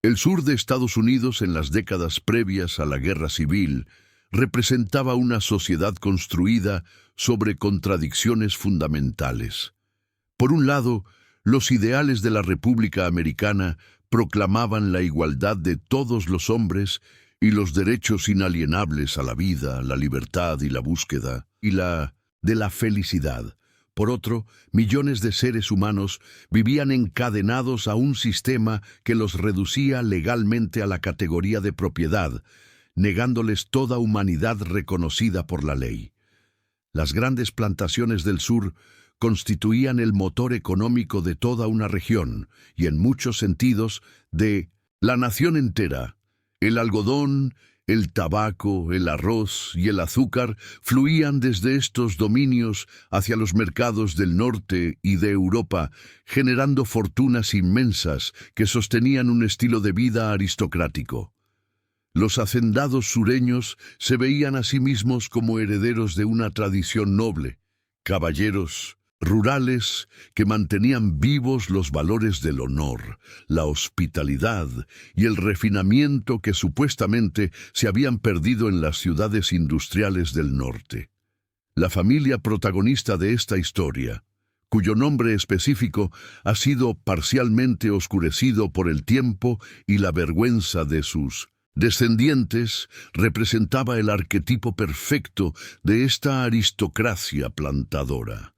El sur de Estados Unidos en las décadas previas a la Guerra Civil representaba una sociedad construida sobre contradicciones fundamentales. Por un lado, los ideales de la República Americana proclamaban la igualdad de todos los hombres y los derechos inalienables a la vida, la libertad y la búsqueda, de la felicidad. Por otro, millones de seres humanos vivían encadenados a un sistema que los reducía legalmente a la categoría de propiedad, negándoles toda humanidad reconocida por la ley. Las grandes plantaciones del sur constituían el motor económico de toda una región y, en muchos sentidos, de la nación entera. El algodón, el tabaco, el arroz y el azúcar fluían desde estos dominios hacia los mercados del norte y de Europa, generando fortunas inmensas que sostenían un estilo de vida aristocrático. Los hacendados sureños se veían a sí mismos como herederos de una tradición noble, caballeros rurales que mantenían vivos los valores del honor, la hospitalidad y el refinamiento que supuestamente se habían perdido en las ciudades industriales del norte. La familia protagonista de esta historia, cuyo nombre específico ha sido parcialmente oscurecido por el tiempo y la vergüenza de sus descendientes, representaba el arquetipo perfecto de esta aristocracia plantadora.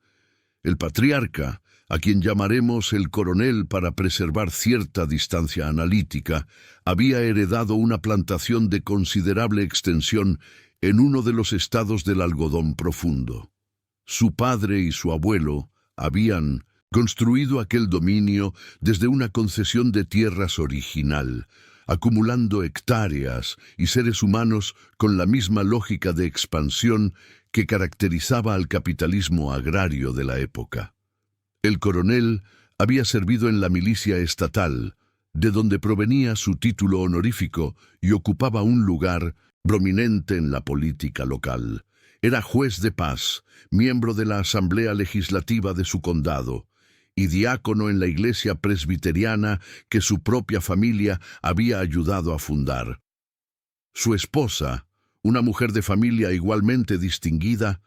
El patriarca, a quien llamaremos el coronel para preservar cierta distancia analítica, había heredado una plantación de considerable extensión en uno de los estados del algodón profundo. Su padre y su abuelo habían construido aquel dominio desde una concesión de tierras original, acumulando hectáreas y seres humanos con la misma lógica de expansión que caracterizaba al capitalismo agrario de la época. El coronel había servido en la milicia estatal, de donde provenía su título honorífico y ocupaba un lugar prominente en la política local. Era juez de paz, miembro de la Asamblea Legislativa de su condado y diácono en la iglesia presbiteriana que su propia familia había ayudado a fundar. Su esposa, una mujer de familia igualmente distinguida,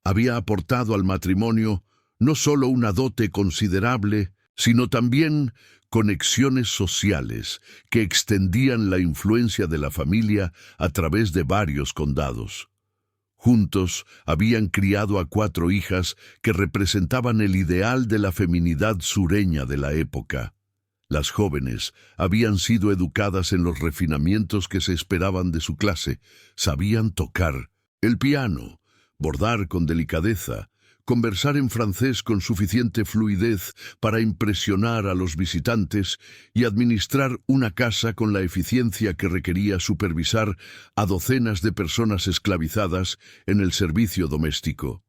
había aportado al matrimonio no solo una dote considerable, sino también conexiones sociales que extendían la influencia de la familia a través de varios condados. Juntos habían criado a 4 hijas que representaban el ideal de la feminidad sureña de la época. Las jóvenes habían sido educadas en los refinamientos que se esperaban de su clase. Sabían tocar el piano, bordar con delicadeza, conversar en francés con suficiente fluidez para impresionar a los visitantes y administrar una casa con la eficiencia que requería supervisar a docenas de personas esclavizadas en el servicio doméstico.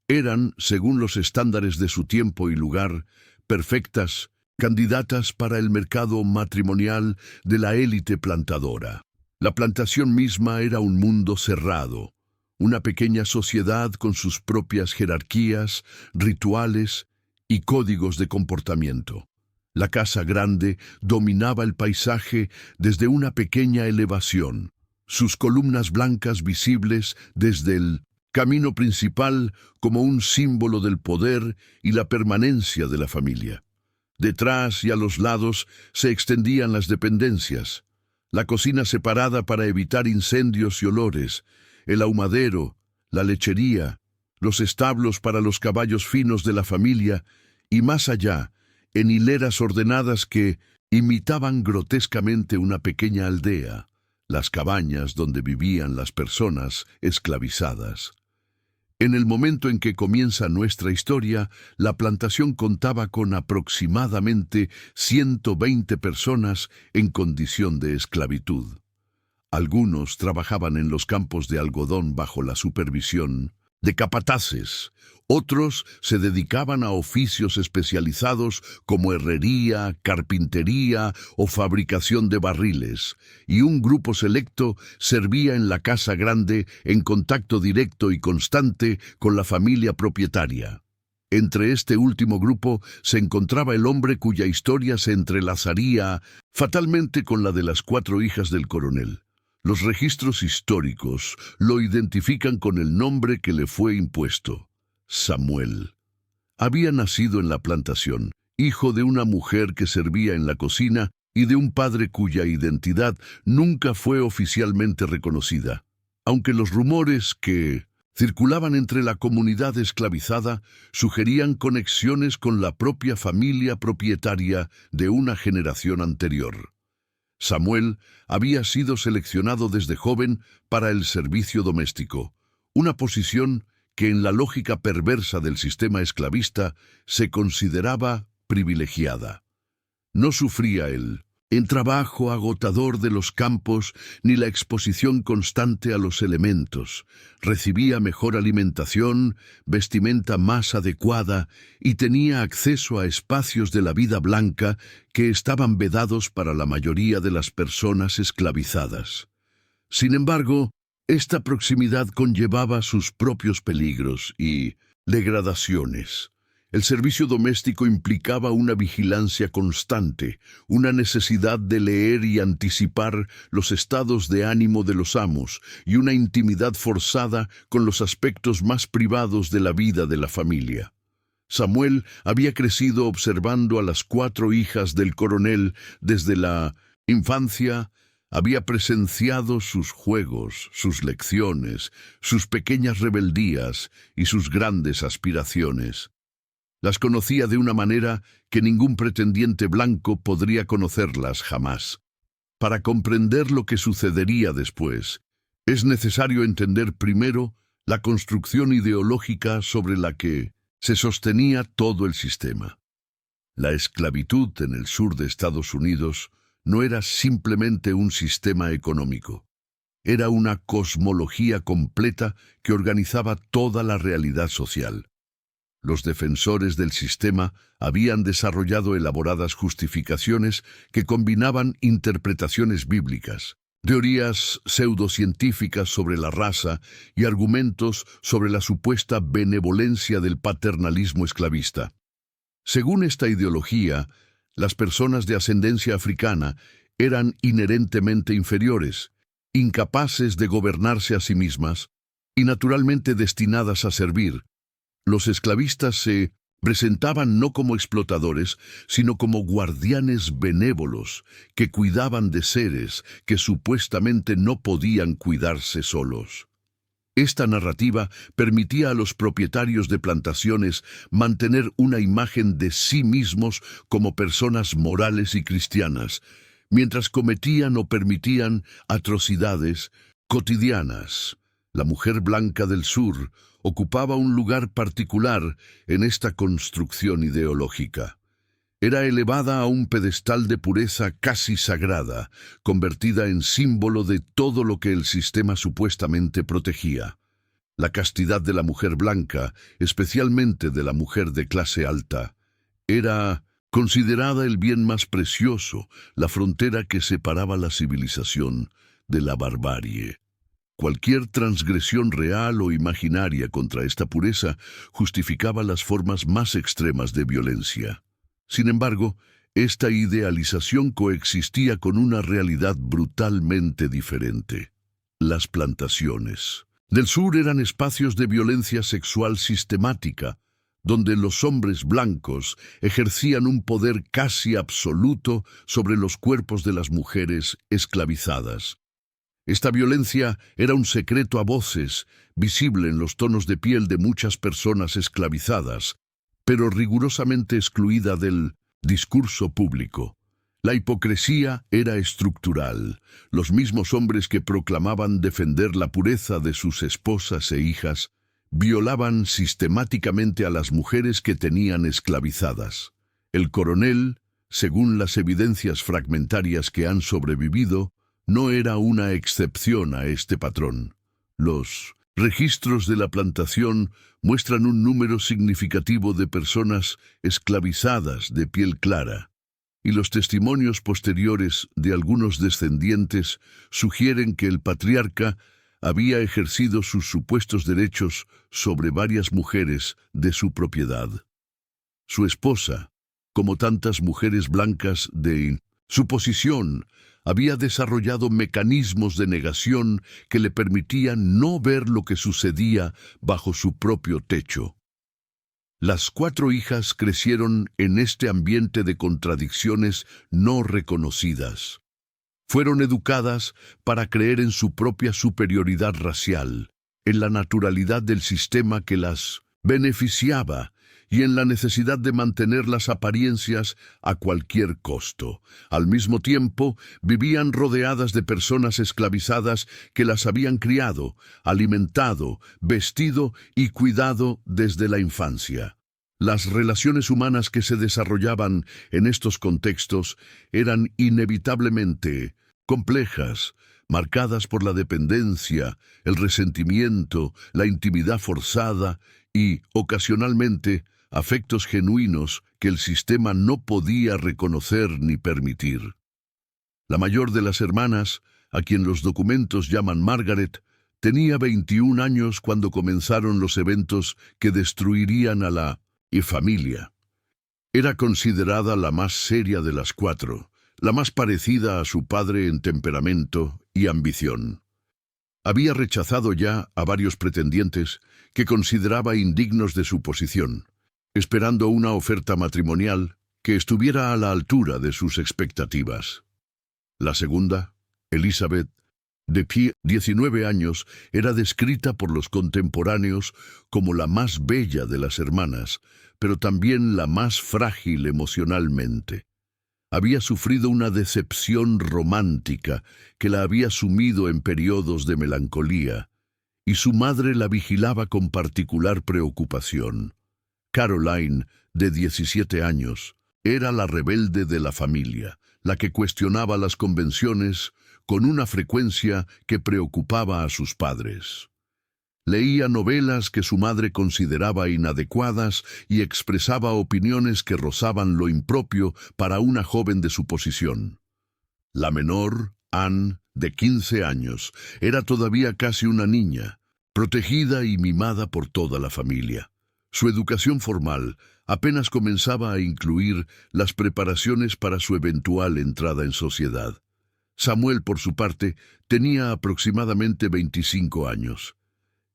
Eran, según los estándares de su tiempo y lugar, perfectas candidatas para el mercado matrimonial de la élite plantadora. La plantación misma era un mundo cerrado, una pequeña sociedad con sus propias jerarquías, rituales y códigos de comportamiento. La casa grande dominaba el paisaje desde una pequeña elevación, sus columnas blancas visibles desde el camino principal como un símbolo del poder y la permanencia de la familia. Detrás y a los lados se extendían las dependencias, la cocina separada para evitar incendios y olores, el ahumadero, la lechería, los establos para los caballos finos de la familia y más allá, en hileras ordenadas que imitaban grotescamente una pequeña aldea, las cabañas donde vivían las personas esclavizadas. En el momento en que comienza nuestra historia, la plantación contaba con aproximadamente 120 personas en condición de esclavitud. Algunos trabajaban en los campos de algodón bajo la supervisión de capataces. Otros se dedicaban a oficios especializados como herrería, carpintería o fabricación de barriles, y un grupo selecto servía en la casa grande en contacto directo y constante con la familia propietaria. Entre este último grupo se encontraba el hombre cuya historia se entrelazaría fatalmente con la de las 4 hijas del coronel. Los registros históricos lo identifican con el nombre que le fue impuesto: Samuel. Había nacido en la plantación, hijo de una mujer que servía en la cocina y de un padre cuya identidad nunca fue oficialmente reconocida, aunque los rumores que circulaban entre la comunidad esclavizada sugerían conexiones con la propia familia propietaria de una generación anterior. Samuel había sido seleccionado desde joven para el servicio doméstico, una posición que en la lógica perversa del sistema esclavista se consideraba privilegiada. No sufría el trabajo agotador de los campos ni la exposición constante a los elementos. Recibía mejor alimentación, vestimenta más adecuada y tenía acceso a espacios de la vida blanca que estaban vedados para la mayoría de las personas esclavizadas. Sin embargo, esta proximidad conllevaba sus propios peligros y degradaciones. El servicio doméstico implicaba una vigilancia constante, una necesidad de leer y anticipar los estados de ánimo de los amos y una intimidad forzada con los aspectos más privados de la vida de la familia. Samuel había crecido observando a las 4 hijas del coronel desde la infancia. Había presenciado sus juegos, sus lecciones, sus pequeñas rebeldías y sus grandes aspiraciones. Las conocía de una manera que ningún pretendiente blanco podría conocerlas jamás. Para comprender lo que sucedería después, es necesario entender primero la construcción ideológica sobre la que se sostenía todo el sistema. La esclavitud en el sur de Estados Unidos no era simplemente un sistema económico. Era una cosmología completa que organizaba toda la realidad social. Los defensores del sistema habían desarrollado elaboradas justificaciones que combinaban interpretaciones bíblicas, teorías pseudocientíficas sobre la raza y argumentos sobre la supuesta benevolencia del paternalismo esclavista. Según esta ideología, las personas de ascendencia africana eran inherentemente inferiores, incapaces de gobernarse a sí mismas y naturalmente destinadas a servir. Los esclavistas se presentaban no como explotadores, sino como guardianes benévolos que cuidaban de seres que supuestamente no podían cuidarse solos. Esta narrativa permitía a los propietarios de plantaciones mantener una imagen de sí mismos como personas morales y cristianas, mientras cometían o permitían atrocidades cotidianas. La mujer blanca del sur ocupaba un lugar particular en esta construcción ideológica. Era elevada a un pedestal de pureza casi sagrada, convertida en símbolo de todo lo que el sistema supuestamente protegía. La castidad de la mujer blanca, especialmente de la mujer de clase alta, era considerada el bien más precioso, la frontera que separaba la civilización de la barbarie. Cualquier transgresión real o imaginaria contra esta pureza justificaba las formas más extremas de violencia. Sin embargo, esta idealización coexistía con una realidad brutalmente diferente. Las plantaciones del sur eran espacios de violencia sexual sistemática, donde los hombres blancos ejercían un poder casi absoluto sobre los cuerpos de las mujeres esclavizadas. Esta violencia era un secreto a voces, visible en los tonos de piel de muchas personas esclavizadas, pero rigurosamente excluida del discurso público. La hipocresía era estructural. Los mismos hombres que proclamaban defender la pureza de sus esposas e hijas, violaban sistemáticamente a las mujeres que tenían esclavizadas. El coronel, según las evidencias fragmentarias que han sobrevivido, no era una excepción a este patrón. Los registros de la plantación muestran un número significativo de personas esclavizadas de piel clara, y los testimonios posteriores de algunos descendientes sugieren que el patriarca había ejercido sus supuestos derechos sobre varias mujeres de su propiedad. Su esposa, como tantas mujeres blancas de su posición, había desarrollado mecanismos de negación que le permitían no ver lo que sucedía bajo su propio techo. Las 4 hijas crecieron en este ambiente de contradicciones no reconocidas. Fueron educadas para creer en su propia superioridad racial, en la naturalidad del sistema que las beneficiaba y en la necesidad de mantener las apariencias a cualquier costo. Al mismo tiempo, vivían rodeadas de personas esclavizadas que las habían criado, alimentado, vestido y cuidado desde la infancia. Las relaciones humanas que se desarrollaban en estos contextos eran inevitablemente complejas, marcadas por la dependencia, el resentimiento, la intimidad forzada y, ocasionalmente, afectos genuinos que el sistema no podía reconocer ni permitir. La mayor de las hermanas, a quien los documentos llaman Margaret, tenía 21 años cuando comenzaron los eventos que destruirían a la familia. Era considerada la más seria de las 4, la más parecida a su padre en temperamento y ambición. Había rechazado ya a varios pretendientes que consideraba indignos de su posición, esperando una oferta matrimonial que estuviera a la altura de sus expectativas. La segunda, Elizabeth, de 19 años, era descrita por los contemporáneos como la más bella de las hermanas, pero también la más frágil emocionalmente. Había sufrido una decepción romántica que la había sumido en periodos de melancolía, y su madre la vigilaba con particular preocupación. Caroline, de 17 años, era la rebelde de la familia, la que cuestionaba las convenciones con una frecuencia que preocupaba a sus padres. Leía novelas que su madre consideraba inadecuadas y expresaba opiniones que rozaban lo impropio para una joven de su posición. La menor, Anne, de 15 años, era todavía casi una niña, protegida y mimada por toda la familia. Su educación formal apenas comenzaba a incluir las preparaciones para su eventual entrada en sociedad. Samuel, por su parte, tenía aproximadamente 25 años.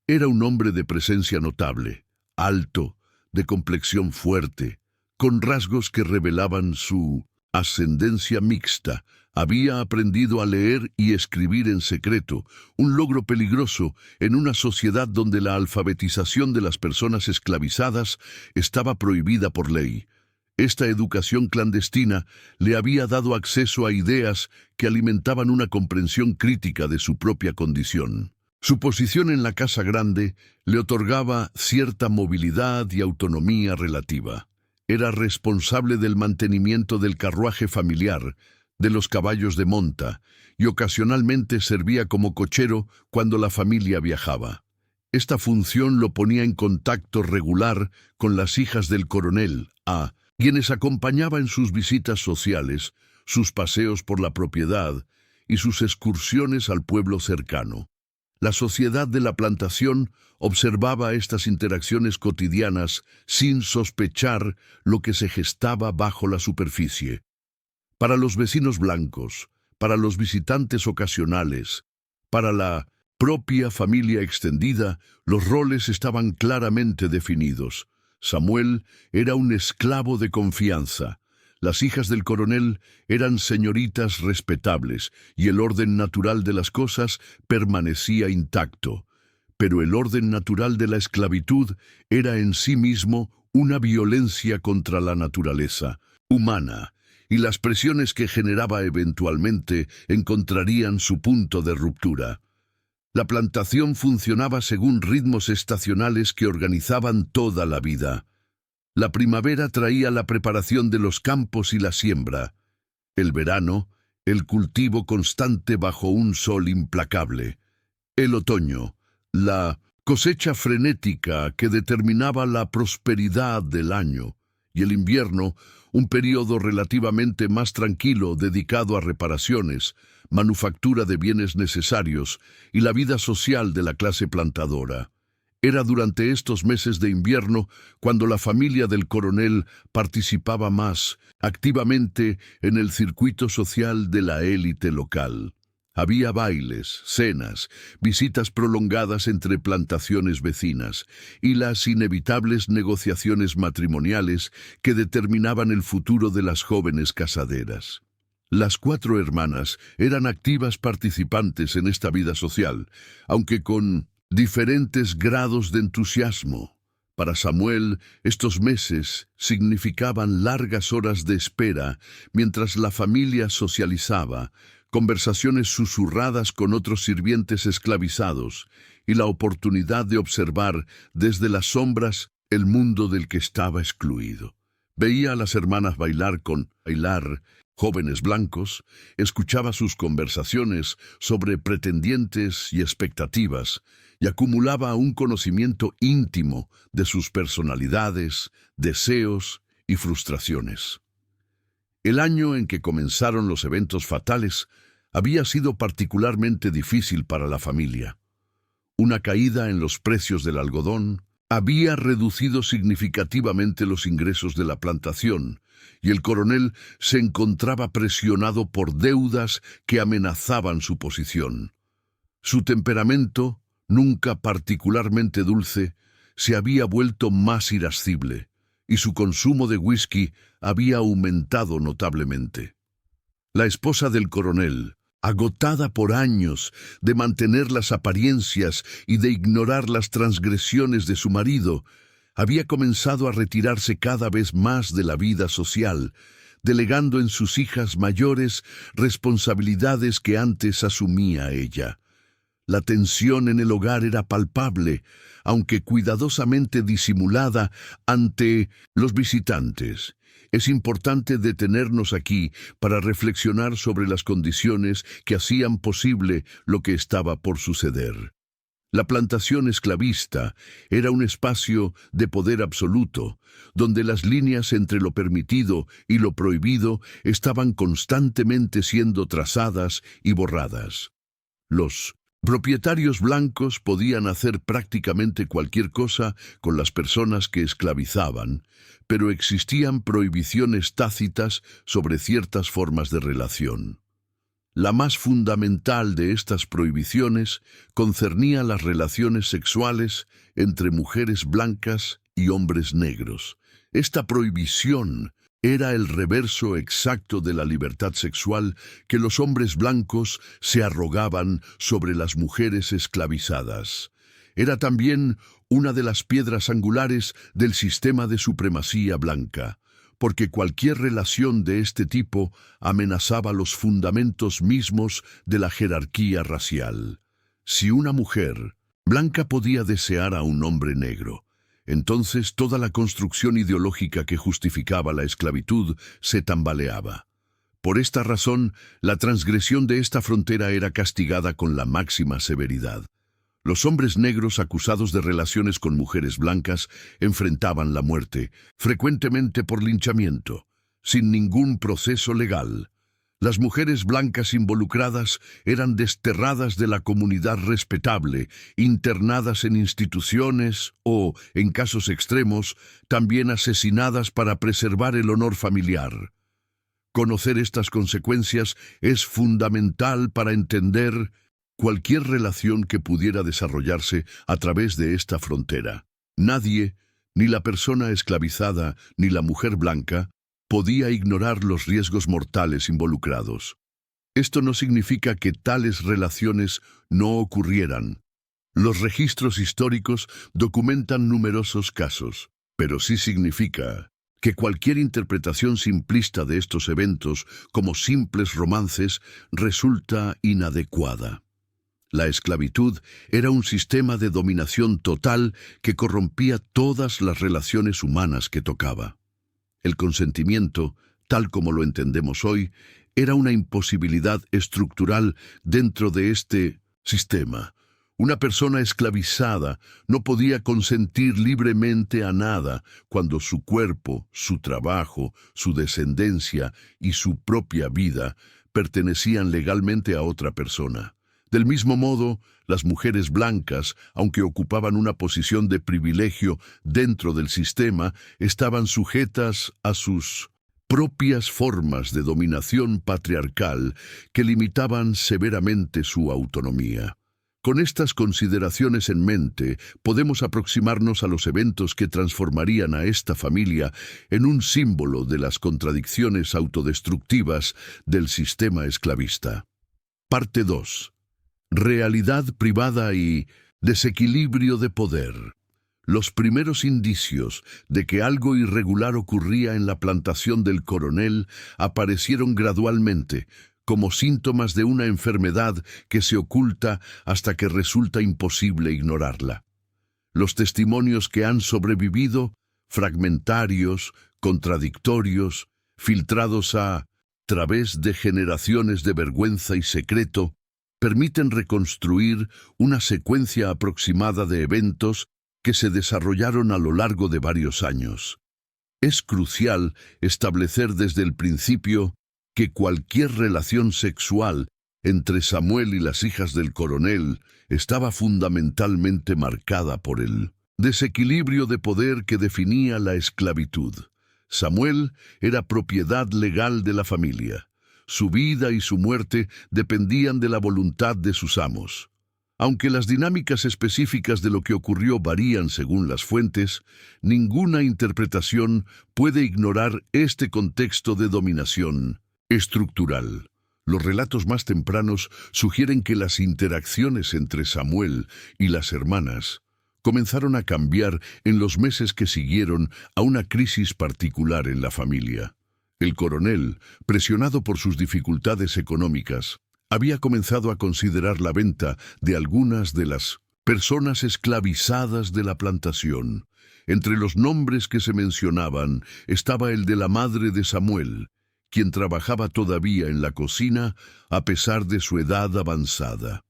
Era un hombre de presencia notable, alto, de complexión fuerte, con rasgos que revelaban su ascendencia mixta. Había aprendido a leer y escribir en secreto, un logro peligroso en una sociedad donde la alfabetización de las personas esclavizadas estaba prohibida por ley. Esta educación clandestina le había dado acceso a ideas que alimentaban una comprensión crítica de su propia condición. Su posición en la casa grande le otorgaba cierta movilidad y autonomía relativa. Era responsable del mantenimiento del carruaje familiar, de los caballos de monta, y ocasionalmente servía como cochero cuando la familia viajaba. Esta función lo ponía en contacto regular con las hijas del coronel, a quienes acompañaba en sus visitas sociales, sus paseos por la propiedad y sus excursiones al pueblo cercano. La sociedad de la plantación observaba estas interacciones cotidianas sin sospechar lo que se gestaba bajo la superficie. Para los vecinos blancos, para los visitantes ocasionales, para la propia familia extendida, los roles estaban claramente definidos. Samuel era un esclavo de confianza. Las hijas del coronel eran señoritas respetables y el orden natural de las cosas permanecía intacto. Pero el orden natural de la esclavitud era en sí mismo una violencia contra la naturaleza humana, y las presiones que generaba eventualmente encontrarían su punto de ruptura. La plantación funcionaba según ritmos estacionales que organizaban toda la vida. La primavera traía la preparación de los campos y la siembra. El verano, el cultivo constante bajo un sol implacable. El otoño, la cosecha frenética que determinaba la prosperidad del año. Y el invierno, un período relativamente más tranquilo dedicado a reparaciones, manufactura de bienes necesarios y la vida social de la clase plantadora. Era durante estos meses de invierno cuando la familia del coronel participaba más activamente en el circuito social de la élite local. Había bailes, cenas, visitas prolongadas entre plantaciones vecinas y las inevitables negociaciones matrimoniales que determinaban el futuro de las jóvenes casaderas. Las 4 hermanas eran activas participantes en esta vida social, aunque con diferentes grados de entusiasmo. Para Samuel, estos meses significaban largas horas de espera mientras la familia socializaba, conversaciones susurradas con otros sirvientes esclavizados y la oportunidad de observar desde las sombras el mundo del que estaba excluido. Veía a las hermanas bailar jóvenes blancos, escuchaba sus conversaciones sobre pretendientes y expectativas, y acumulaba un conocimiento íntimo de sus personalidades, deseos y frustraciones. El año en que comenzaron los eventos fatales había sido particularmente difícil para la familia. Una caída en los precios del algodón había reducido significativamente los ingresos de la plantación, y el coronel se encontraba presionado por deudas que amenazaban su posición. Su temperamento, nunca particularmente dulce, se había vuelto más irascible, y su consumo de whisky había aumentado notablemente. La esposa del coronel, agotada por años de mantener las apariencias y de ignorar las transgresiones de su marido, había comenzado a retirarse cada vez más de la vida social, delegando en sus hijas mayores responsabilidades que antes asumía ella. La tensión en el hogar era palpable, aunque cuidadosamente disimulada ante los visitantes. Es importante detenernos aquí para reflexionar sobre las condiciones que hacían posible lo que estaba por suceder. La plantación esclavista era un espacio de poder absoluto, donde las líneas entre lo permitido y lo prohibido estaban constantemente siendo trazadas y borradas. Los propietarios blancos podían hacer prácticamente cualquier cosa con las personas que esclavizaban, pero existían prohibiciones tácitas sobre ciertas formas de relación. La más fundamental de estas prohibiciones concernía las relaciones sexuales entre mujeres blancas y hombres negros. Esta prohibición era el reverso exacto de la libertad sexual que los hombres blancos se arrogaban sobre las mujeres esclavizadas. Era también una de las piedras angulares del sistema de supremacía blanca, porque cualquier relación de este tipo amenazaba los fundamentos mismos de la jerarquía racial. Si una mujer blanca podía desear a un hombre negro, entonces toda la construcción ideológica que justificaba la esclavitud se tambaleaba. Por esta razón, la transgresión de esta frontera era castigada con la máxima severidad. Los hombres negros acusados de relaciones con mujeres blancas enfrentaban la muerte, frecuentemente por linchamiento, sin ningún proceso legal. Las mujeres blancas involucradas eran desterradas de la comunidad respetable, internadas en instituciones o, en casos extremos, también asesinadas para preservar el honor familiar. Conocer estas consecuencias es fundamental para entender cualquier relación que pudiera desarrollarse a través de esta frontera. Nadie, ni la persona esclavizada ni la mujer blanca, podía ignorar los riesgos mortales involucrados. Esto no significa que tales relaciones no ocurrieran. Los registros históricos documentan numerosos casos, pero sí significa que cualquier interpretación simplista de estos eventos como simples romances resulta inadecuada. La esclavitud era un sistema de dominación total que corrompía todas las relaciones humanas que tocaba. El consentimiento, tal como lo entendemos hoy, era una imposibilidad estructural dentro de este sistema. Una persona esclavizada no podía consentir libremente a nada cuando su cuerpo, su trabajo, su descendencia y su propia vida pertenecían legalmente a otra persona. Del mismo modo, las mujeres blancas, aunque ocupaban una posición de privilegio dentro del sistema, estaban sujetas a sus propias formas de dominación patriarcal que limitaban severamente su autonomía. Con estas consideraciones en mente, podemos aproximarnos a los eventos que transformarían a esta familia en un símbolo de las contradicciones autodestructivas del sistema esclavista. Parte 2. Realidad privada y desequilibrio de poder. Los primeros indicios de que algo irregular ocurría en la plantación del coronel aparecieron gradualmente, como síntomas de una enfermedad que se oculta hasta que resulta imposible ignorarla. Los testimonios que han sobrevivido, fragmentarios, contradictorios, filtrados a través de generaciones de vergüenza y secreto, permiten reconstruir una secuencia aproximada de eventos que se desarrollaron a lo largo de varios años. Es crucial establecer desde el principio que cualquier relación sexual entre Samuel y las hijas del coronel estaba fundamentalmente marcada por el desequilibrio de poder que definía la esclavitud. Samuel era propiedad legal de la familia. Su vida y su muerte dependían de la voluntad de sus amos. Aunque las dinámicas específicas de lo que ocurrió varían según las fuentes, ninguna interpretación puede ignorar este contexto de dominación estructural. Los relatos más tempranos sugieren que las interacciones entre Samuel y las hermanas comenzaron a cambiar en los meses que siguieron a una crisis particular en la familia. El coronel, presionado por sus dificultades económicas, había comenzado a considerar la venta de algunas de las personas esclavizadas de la plantación. Entre los nombres que se mencionaban estaba el de la madre de Samuel, quien trabajaba todavía en la cocina a pesar de su edad avanzada.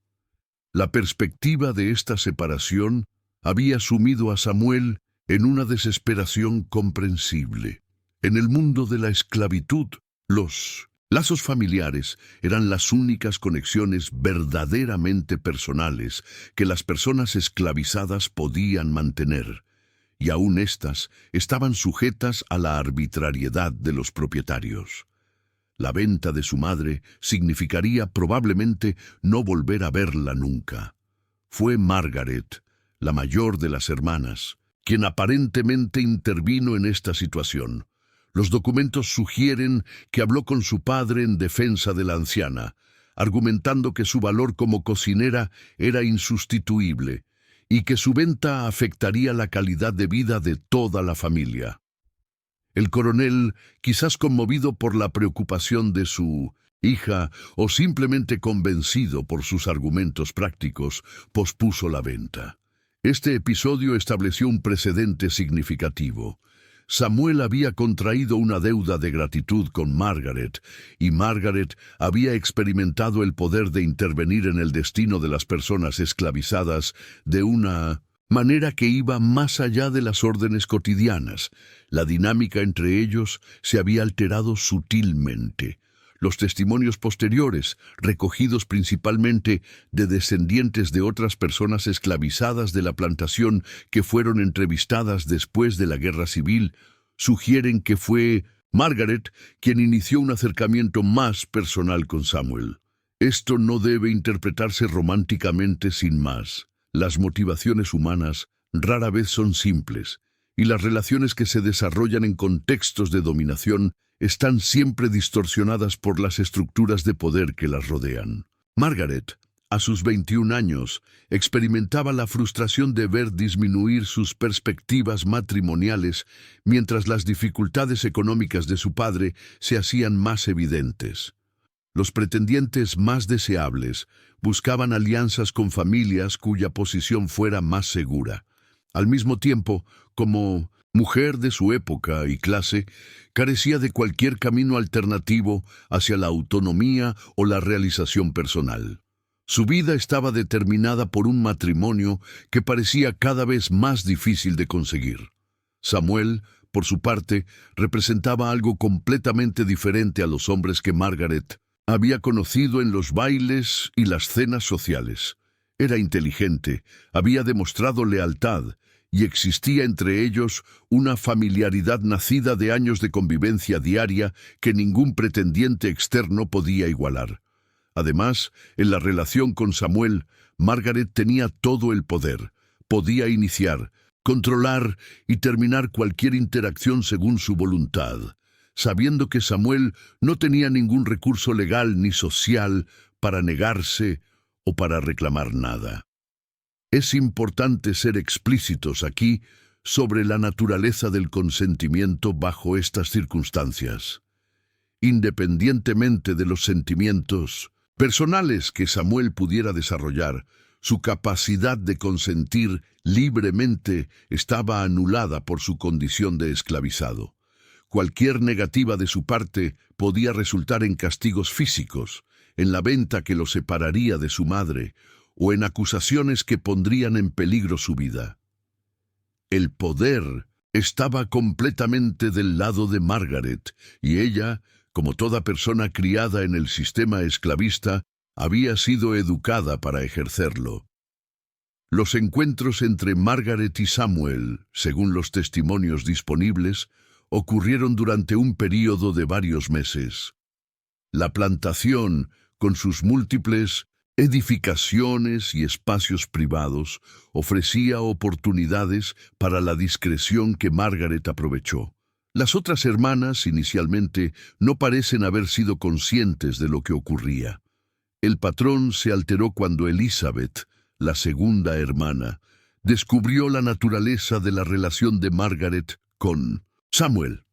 La perspectiva de esta separación había sumido a Samuel en una desesperación comprensible. En el mundo de la esclavitud, los lazos familiares eran las únicas conexiones verdaderamente personales que las personas esclavizadas podían mantener, y aún éstas estaban sujetas a la arbitrariedad de los propietarios. La venta de su madre significaría probablemente no volver a verla nunca. Fue Margaret, la mayor de las hermanas, quien aparentemente intervino en esta situación. Los documentos sugieren que habló con su padre en defensa de la anciana, argumentando que su valor como cocinera era insustituible y que su venta afectaría la calidad de vida de toda la familia. El coronel, quizás conmovido por la preocupación de su hija o simplemente convencido por sus argumentos prácticos, pospuso la venta. Este episodio estableció un precedente significativo. Samuel había contraído una deuda de gratitud con Margaret, y Margaret había experimentado el poder de intervenir en el destino de las personas esclavizadas de una manera que iba más allá de las órdenes cotidianas. La dinámica entre ellos se había alterado sutilmente. Los testimonios posteriores, recogidos principalmente de descendientes de otras personas esclavizadas de la plantación que fueron entrevistadas después de la Guerra Civil, sugieren que fue Margaret quien inició un acercamiento más personal con Samuel. Esto no debe interpretarse románticamente sin más. Las motivaciones humanas rara vez son simples, y las relaciones que se desarrollan en contextos de dominación están siempre distorsionadas por las estructuras de poder que las rodean. Margaret, a sus 21 años, experimentaba la frustración de ver disminuir sus perspectivas matrimoniales mientras las dificultades económicas de su padre se hacían más evidentes. Los pretendientes más deseables buscaban alianzas con familias cuya posición fuera más segura. Al mismo tiempo, como mujer de su época y clase, carecía de cualquier camino alternativo hacia la autonomía o la realización personal. Su vida estaba determinada por un matrimonio que parecía cada vez más difícil de conseguir. Samuel, por su parte, representaba algo completamente diferente a los hombres que Margaret había conocido en los bailes y las cenas sociales. Era inteligente, había demostrado lealtad, y existía entre ellos una familiaridad nacida de años de convivencia diaria que ningún pretendiente externo podía igualar. Además, en la relación con Samuel, Margaret tenía todo el poder. Podía iniciar, controlar y terminar cualquier interacción según su voluntad, sabiendo que Samuel no tenía ningún recurso legal ni social para negarse o para reclamar nada. Es importante ser explícitos aquí sobre la naturaleza del consentimiento bajo estas circunstancias. Independientemente de los sentimientos personales que Samuel pudiera desarrollar, su capacidad de consentir libremente estaba anulada por su condición de esclavizado. Cualquier negativa de su parte podía resultar en castigos físicos, en la venta que lo separaría de su madre, o en acusaciones que pondrían en peligro su vida. El poder estaba completamente del lado de Margaret, y ella, como toda persona criada en el sistema esclavista, había sido educada para ejercerlo. Los encuentros entre Margaret y Samuel, según los testimonios disponibles, ocurrieron durante un período de varios meses. La plantación, con sus múltiples edificaciones y espacios privados, ofrecía oportunidades para la discreción que Margaret aprovechó. Las otras hermanas, inicialmente, no parecen haber sido conscientes de lo que ocurría. El patrón se alteró cuando Elizabeth, la segunda hermana, descubrió la naturaleza de la relación de Margaret con Samuel.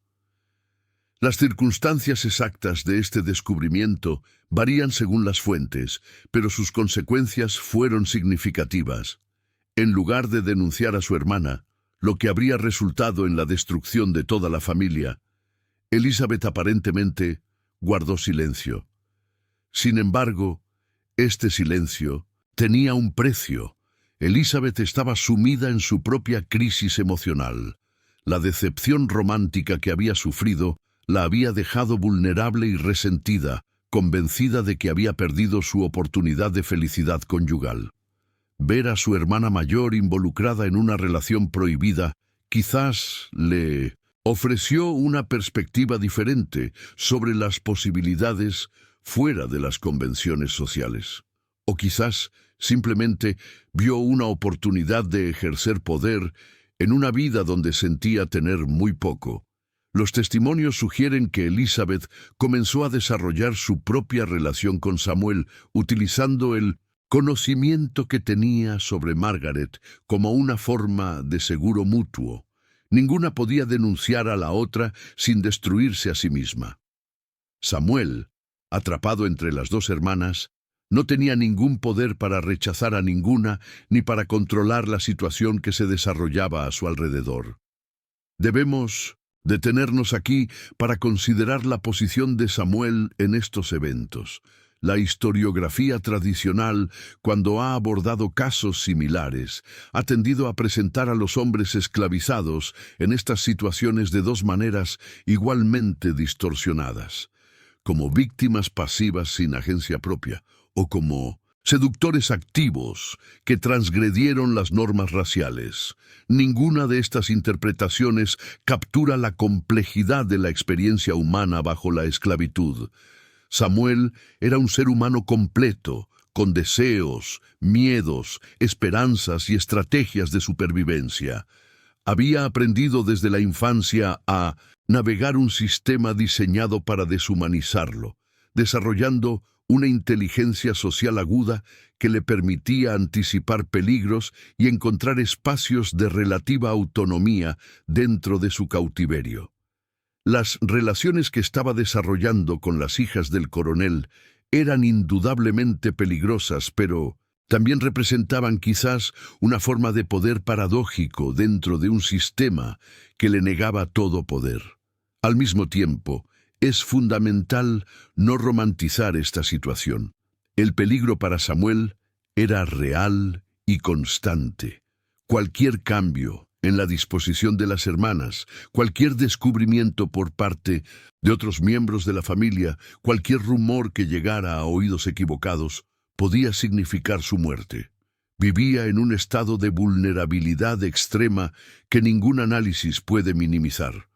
Las circunstancias exactas de este descubrimiento varían según las fuentes, pero sus consecuencias fueron significativas. En lugar de denunciar a su hermana, lo que habría resultado en la destrucción de toda la familia, Elizabeth aparentemente guardó silencio. Sin embargo, este silencio tenía un precio. Elizabeth estaba sumida en su propia crisis emocional. La decepción romántica que había sufrido la había dejado vulnerable y resentida, convencida de que había perdido su oportunidad de felicidad conyugal. Ver a su hermana mayor involucrada en una relación prohibida quizás le ofreció una perspectiva diferente sobre las posibilidades fuera de las convenciones sociales. O quizás simplemente vio una oportunidad de ejercer poder en una vida donde sentía tener muy poco. Los testimonios sugieren que Elizabeth comenzó a desarrollar su propia relación con Samuel, utilizando el conocimiento que tenía sobre Margaret como una forma de seguro mutuo. Ninguna podía denunciar a la otra sin destruirse a sí misma. Samuel, atrapado entre las dos hermanas, no tenía ningún poder para rechazar a ninguna ni para controlar la situación que se desarrollaba a su alrededor. Debemos detenernos aquí para considerar la posición de Samuel en estos eventos. La historiografía tradicional, cuando ha abordado casos similares, ha tendido a presentar a los hombres esclavizados en estas situaciones de dos maneras igualmente distorsionadas: como víctimas pasivas sin agencia propia, o como seductores activos que transgredieron las normas raciales. Ninguna de estas interpretaciones captura la complejidad de la experiencia humana bajo la esclavitud. Samuel era un ser humano completo, con deseos, miedos, esperanzas y estrategias de supervivencia. Había aprendido desde la infancia a navegar un sistema diseñado para deshumanizarlo, desarrollando una inteligencia social aguda que le permitía anticipar peligros y encontrar espacios de relativa autonomía dentro de su cautiverio. Las relaciones que estaba desarrollando con las hijas del coronel eran indudablemente peligrosas, pero también representaban quizás una forma de poder paradójico dentro de un sistema que le negaba todo poder. Al mismo tiempo, es fundamental no romantizar esta situación. El peligro para Samuel era real y constante. Cualquier cambio, en la disposición de las hermanas. Cualquier descubrimiento por parte de otros miembros de la familia, cualquier rumor que llegara a oídos equivocados, podía significar su muerte. Vivía en un estado de vulnerabilidad extrema que ningún análisis puede minimizar.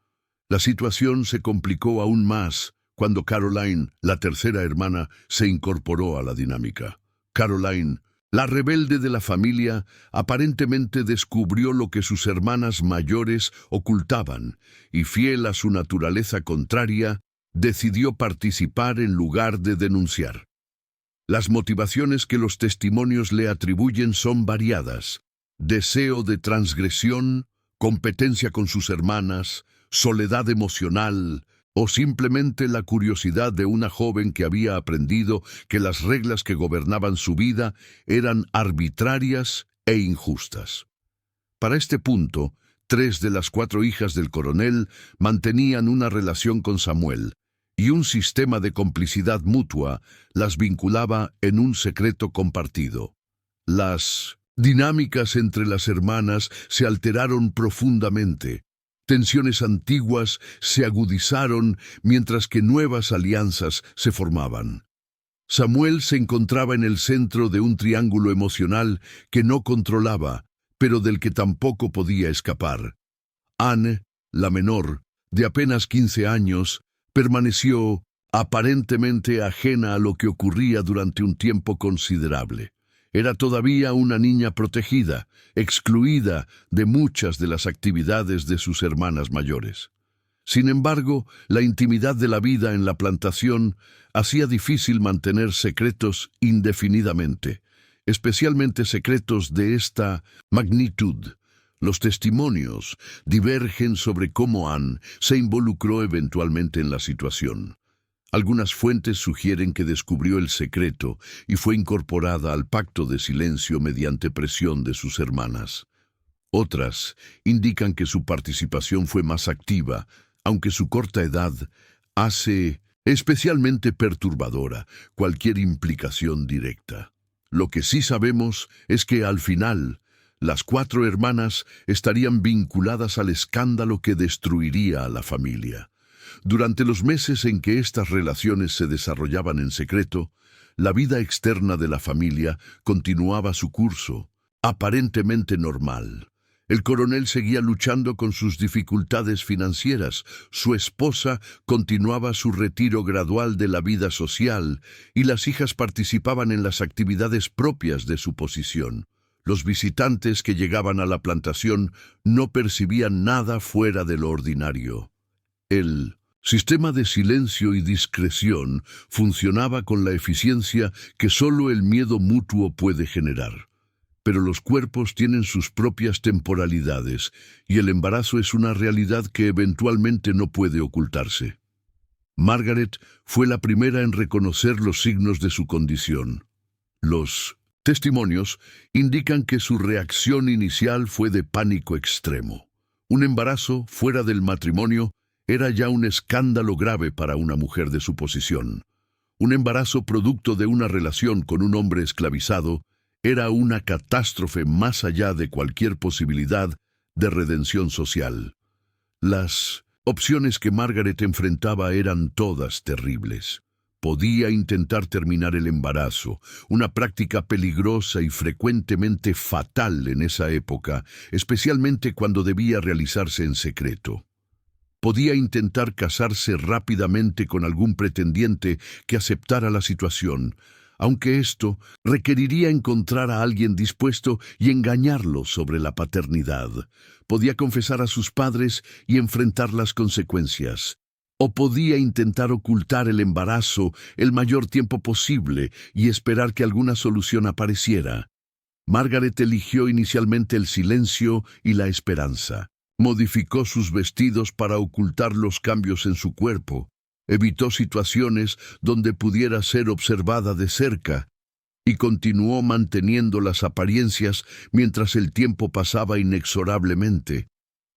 La situación se complicó aún más cuando Caroline, la tercera hermana, se incorporó a la dinámica. Caroline, la rebelde de la familia, aparentemente descubrió lo que sus hermanas mayores ocultaban y, fiel a su naturaleza contraria, decidió participar en lugar de denunciar. Las motivaciones que los testimonios le atribuyen son variadas: deseo de transgresión, competencia con sus hermanas, soledad emocional, o simplemente la curiosidad de una joven que había aprendido que las reglas que gobernaban su vida eran arbitrarias e injustas. Para este punto, 3 de las 4 hijas del coronel mantenían una relación con Samuel, y un sistema de complicidad mutua las vinculaba en un secreto compartido. Las dinámicas entre las hermanas se alteraron profundamente. Tensiones antiguas se agudizaron mientras que nuevas alianzas se formaban. Samuel se encontraba en el centro de un triángulo emocional que no controlaba, pero del que tampoco podía escapar. Anne, la menor, de apenas 15 años, permaneció aparentemente ajena a lo que ocurría durante un tiempo considerable. Era todavía una niña protegida, excluida de muchas de las actividades de sus hermanas mayores. Sin embargo, la intimidad de la vida en la plantación hacía difícil mantener secretos indefinidamente, especialmente secretos de esta magnitud. Los testimonios divergen sobre cómo Anne se involucró eventualmente en la situación. Algunas fuentes sugieren que descubrió el secreto y fue incorporada al pacto de silencio mediante presión de sus hermanas. Otras indican que su participación fue más activa, aunque su corta edad hace especialmente perturbadora cualquier implicación directa. Lo que sí sabemos es que al final, las 4 hermanas estarían vinculadas al escándalo que destruiría a la familia. Durante los meses en que estas relaciones se desarrollaban en secreto, la vida externa de la familia continuaba su curso, aparentemente normal. El coronel seguía luchando con sus dificultades financieras, su esposa continuaba su retiro gradual de la vida social y las hijas participaban en las actividades propias de su posición. Los visitantes que llegaban a la plantación no percibían nada fuera de lo ordinario. El sistema de silencio y discreción funcionaba con la eficiencia que solo el miedo mutuo puede generar. Pero los cuerpos tienen sus propias temporalidades y el embarazo es una realidad que eventualmente no puede ocultarse. Margaret fue la primera en reconocer los signos de su condición. Los testimonios indican que su reacción inicial fue de pánico extremo. Un embarazo fuera del matrimonio era ya un escándalo grave para una mujer de su posición. Un embarazo producto de una relación con un hombre esclavizado era una catástrofe más allá de cualquier posibilidad de redención social. Las opciones que Margaret enfrentaba eran todas terribles. Podía intentar terminar el embarazo, una práctica peligrosa y frecuentemente fatal en esa época, especialmente cuando debía realizarse en secreto. Podía intentar casarse rápidamente con algún pretendiente que aceptara la situación, aunque esto requeriría encontrar a alguien dispuesto y engañarlo sobre la paternidad. Podía confesar a sus padres y enfrentar las consecuencias. O podía intentar ocultar el embarazo el mayor tiempo posible y esperar que alguna solución apareciera. Margaret eligió inicialmente el silencio y la esperanza. Modificó sus vestidos para ocultar los cambios en su cuerpo. Evitó situaciones donde pudiera ser observada de cerca y continuó manteniendo las apariencias mientras el tiempo pasaba inexorablemente.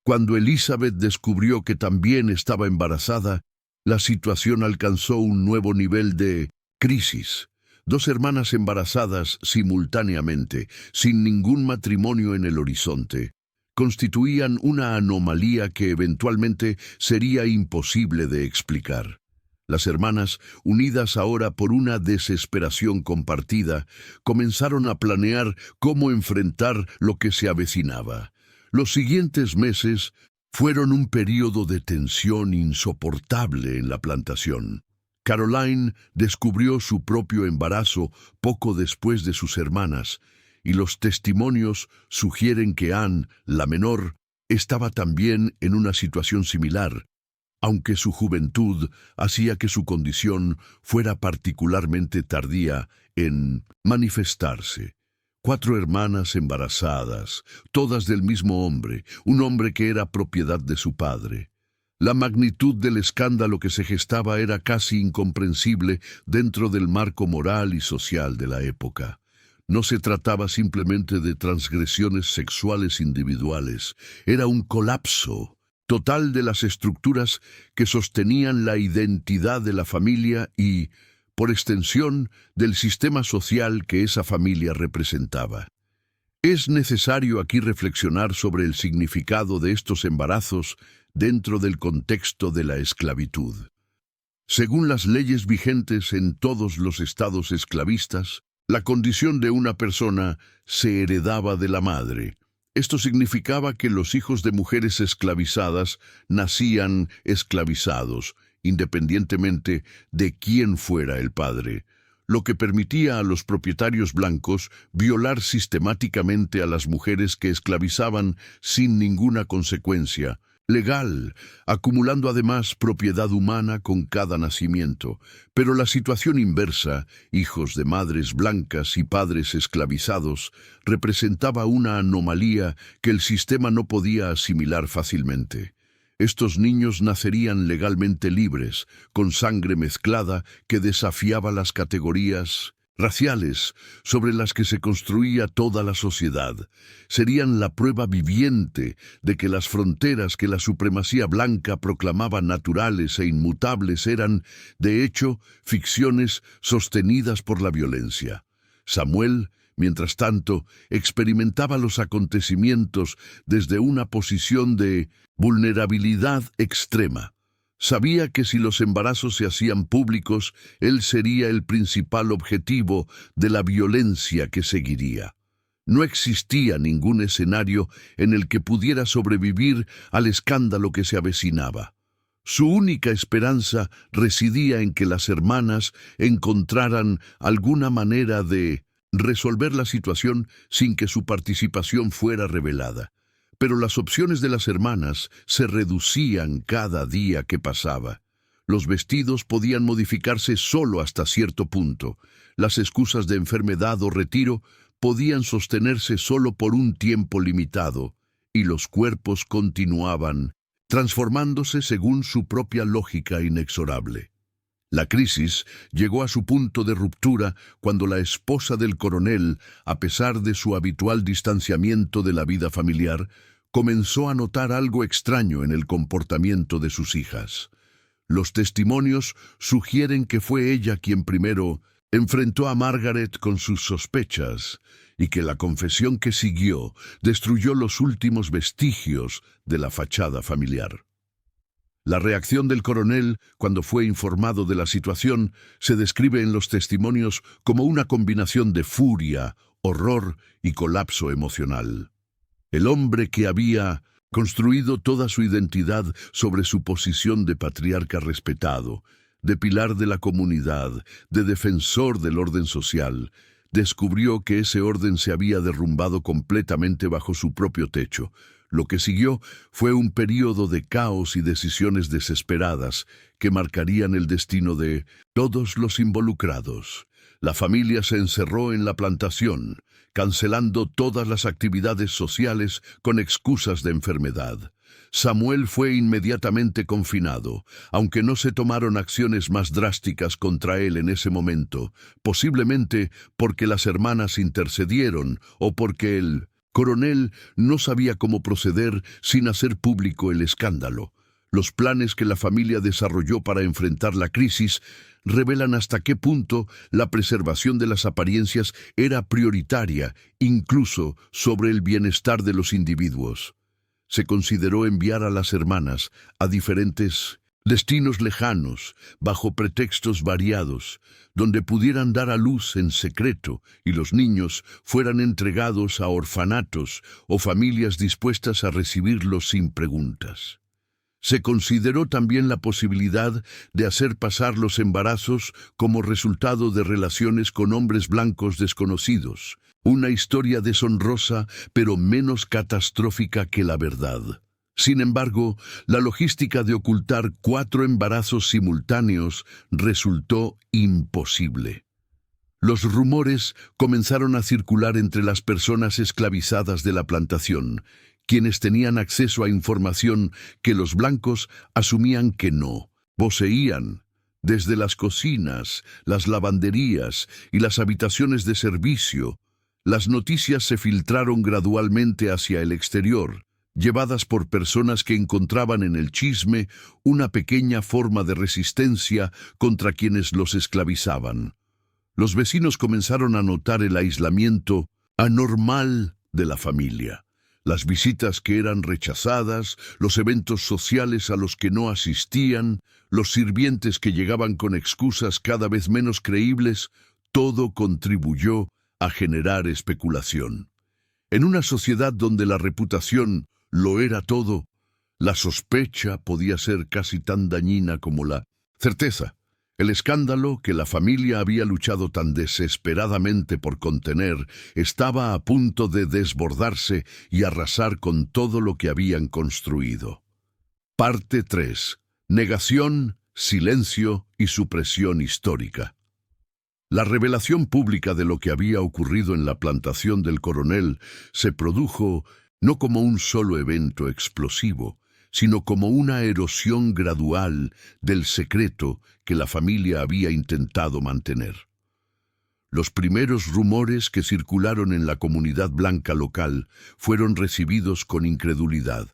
Cuando Elizabeth descubrió que también estaba embarazada, la situación alcanzó un nuevo nivel de crisis. 2 hermanas embarazadas simultáneamente, sin ningún matrimonio en el horizonte. constituían una anomalía que eventualmente sería imposible de explicar. Las hermanas, unidas ahora por una desesperación compartida, comenzaron a planear cómo enfrentar lo que se avecinaba. Los siguientes meses fueron un período de tensión insoportable en la plantación. Caroline descubrió su propio embarazo poco después de sus hermanas, y los testimonios sugieren que Anne, la menor, estaba también en una situación similar, aunque su juventud hacía que su condición fuera particularmente tardía en manifestarse. 4 hermanas embarazadas, todas del mismo hombre, un hombre que era propiedad de su padre. La magnitud del escándalo que se gestaba era casi incomprensible dentro del marco moral y social de la época. No se trataba simplemente de transgresiones sexuales individuales, era un colapso total de las estructuras que sostenían la identidad de la familia y, por extensión, del sistema social que esa familia representaba. Es necesario aquí reflexionar sobre el significado de estos embarazos dentro del contexto de la esclavitud. Según las leyes vigentes en todos los estados esclavistas, la condición de una persona se heredaba de la madre. Esto significaba que los hijos de mujeres esclavizadas nacían esclavizados, independientemente de quién fuera el padre, lo que permitía a los propietarios blancos violar sistemáticamente a las mujeres que esclavizaban sin ninguna consecuencia legal, acumulando además propiedad humana con cada nacimiento. Pero la situación inversa, hijos de madres blancas y padres esclavizados, representaba una anomalía que el sistema no podía asimilar fácilmente. Estos niños nacerían legalmente libres, con sangre mezclada que desafiaba las categorías raciales sobre las que se construía toda la sociedad. Serían la prueba viviente de que las fronteras que la supremacía blanca proclamaba naturales e inmutables eran, de hecho, ficciones sostenidas por la violencia. Samuel, mientras tanto, experimentaba los acontecimientos desde una posición de vulnerabilidad extrema. Sabía que si los embarazos se hacían públicos, él sería el principal objetivo de la violencia que seguiría. No existía ningún escenario en el que pudiera sobrevivir al escándalo que se avecinaba. Su única esperanza residía en que las hermanas encontraran alguna manera de resolver la situación sin que su participación fuera revelada. Pero las opciones de las hermanas se reducían cada día que pasaba. Los vestidos podían modificarse solo hasta cierto punto. Las excusas de enfermedad o retiro podían sostenerse solo por un tiempo limitado, y los cuerpos continuaban transformándose según su propia lógica inexorable. La crisis llegó a su punto de ruptura cuando la esposa del coronel, a pesar de su habitual distanciamiento de la vida familiar, comenzó a notar algo extraño en el comportamiento de sus hijas. Los testimonios sugieren que fue ella quien primero enfrentó a Margaret con sus sospechas y que la confesión que siguió destruyó los últimos vestigios de la fachada familiar. La reacción del coronel, cuando fue informado de la situación, se describe en los testimonios como una combinación de furia, horror y colapso emocional. El hombre que había construido toda su identidad sobre su posición de patriarca respetado, de pilar de la comunidad, de defensor del orden social, descubrió que ese orden se había derrumbado completamente bajo su propio techo. Lo que siguió fue un período de caos y decisiones desesperadas que marcarían el destino de todos los involucrados. La familia se encerró en la plantación, cancelando todas las actividades sociales con excusas de enfermedad. Samuel fue inmediatamente confinado, aunque no se tomaron acciones más drásticas contra él en ese momento, posiblemente porque las hermanas intercedieron o porque el coronel no sabía cómo proceder sin hacer público el escándalo. Los planes que la familia desarrolló para enfrentar la crisis revelan hasta qué punto la preservación de las apariencias era prioritaria, incluso sobre el bienestar de los individuos. Se consideró enviar a las hermanas a diferentes destinos lejanos, bajo pretextos variados, donde pudieran dar a luz en secreto y los niños fueran entregados a orfanatos o familias dispuestas a recibirlos sin preguntas. Se consideró también la posibilidad de hacer pasar los embarazos como resultado de relaciones con hombres blancos desconocidos, una historia deshonrosa pero menos catastrófica que la verdad. Sin embargo, la logística de ocultar 4 embarazos simultáneos resultó imposible. Los rumores comenzaron a circular entre las personas esclavizadas de la plantación, quienes tenían acceso a información que los blancos asumían que no poseían. Desde las cocinas, las lavanderías y las habitaciones de servicio, las noticias se filtraron gradualmente hacia el exterior, llevadas por personas que encontraban en el chisme una pequeña forma de resistencia contra quienes los esclavizaban. Los vecinos comenzaron a notar el aislamiento anormal de la familia, las visitas que eran rechazadas, los eventos sociales a los que no asistían, los sirvientes que llegaban con excusas cada vez menos creíbles, todo contribuyó a generar especulación. En una sociedad donde la reputación lo era todo, la sospecha podía ser casi tan dañina como la certeza. El escándalo que la familia había luchado tan desesperadamente por contener estaba a punto de desbordarse y arrasar con todo lo que habían construido. Parte 3. Negación, silencio y supresión histórica. La revelación pública de lo que había ocurrido en la plantación del coronel se produjo no como un solo evento explosivo, sino como una erosión gradual del secreto que la familia había intentado mantener. Los primeros rumores que circularon en la comunidad blanca local fueron recibidos con incredulidad.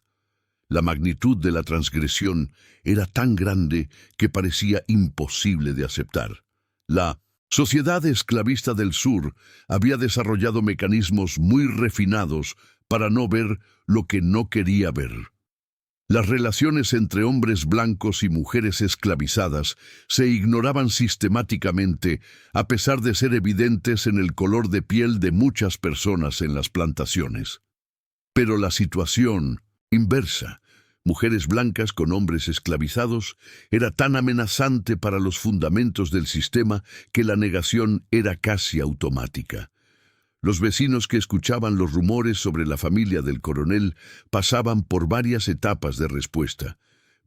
La magnitud de la transgresión era tan grande que parecía imposible de aceptar. La sociedad esclavista del sur había desarrollado mecanismos muy refinados para no ver lo que no quería ver. Las relaciones entre hombres blancos y mujeres esclavizadas se ignoraban sistemáticamente, a pesar de ser evidentes en el color de piel de muchas personas en las plantaciones. Pero la situación inversa, mujeres blancas con hombres esclavizados, era tan amenazante para los fundamentos del sistema que la negación era casi automática. Los vecinos que escuchaban los rumores sobre la familia del coronel pasaban por varias etapas de respuesta.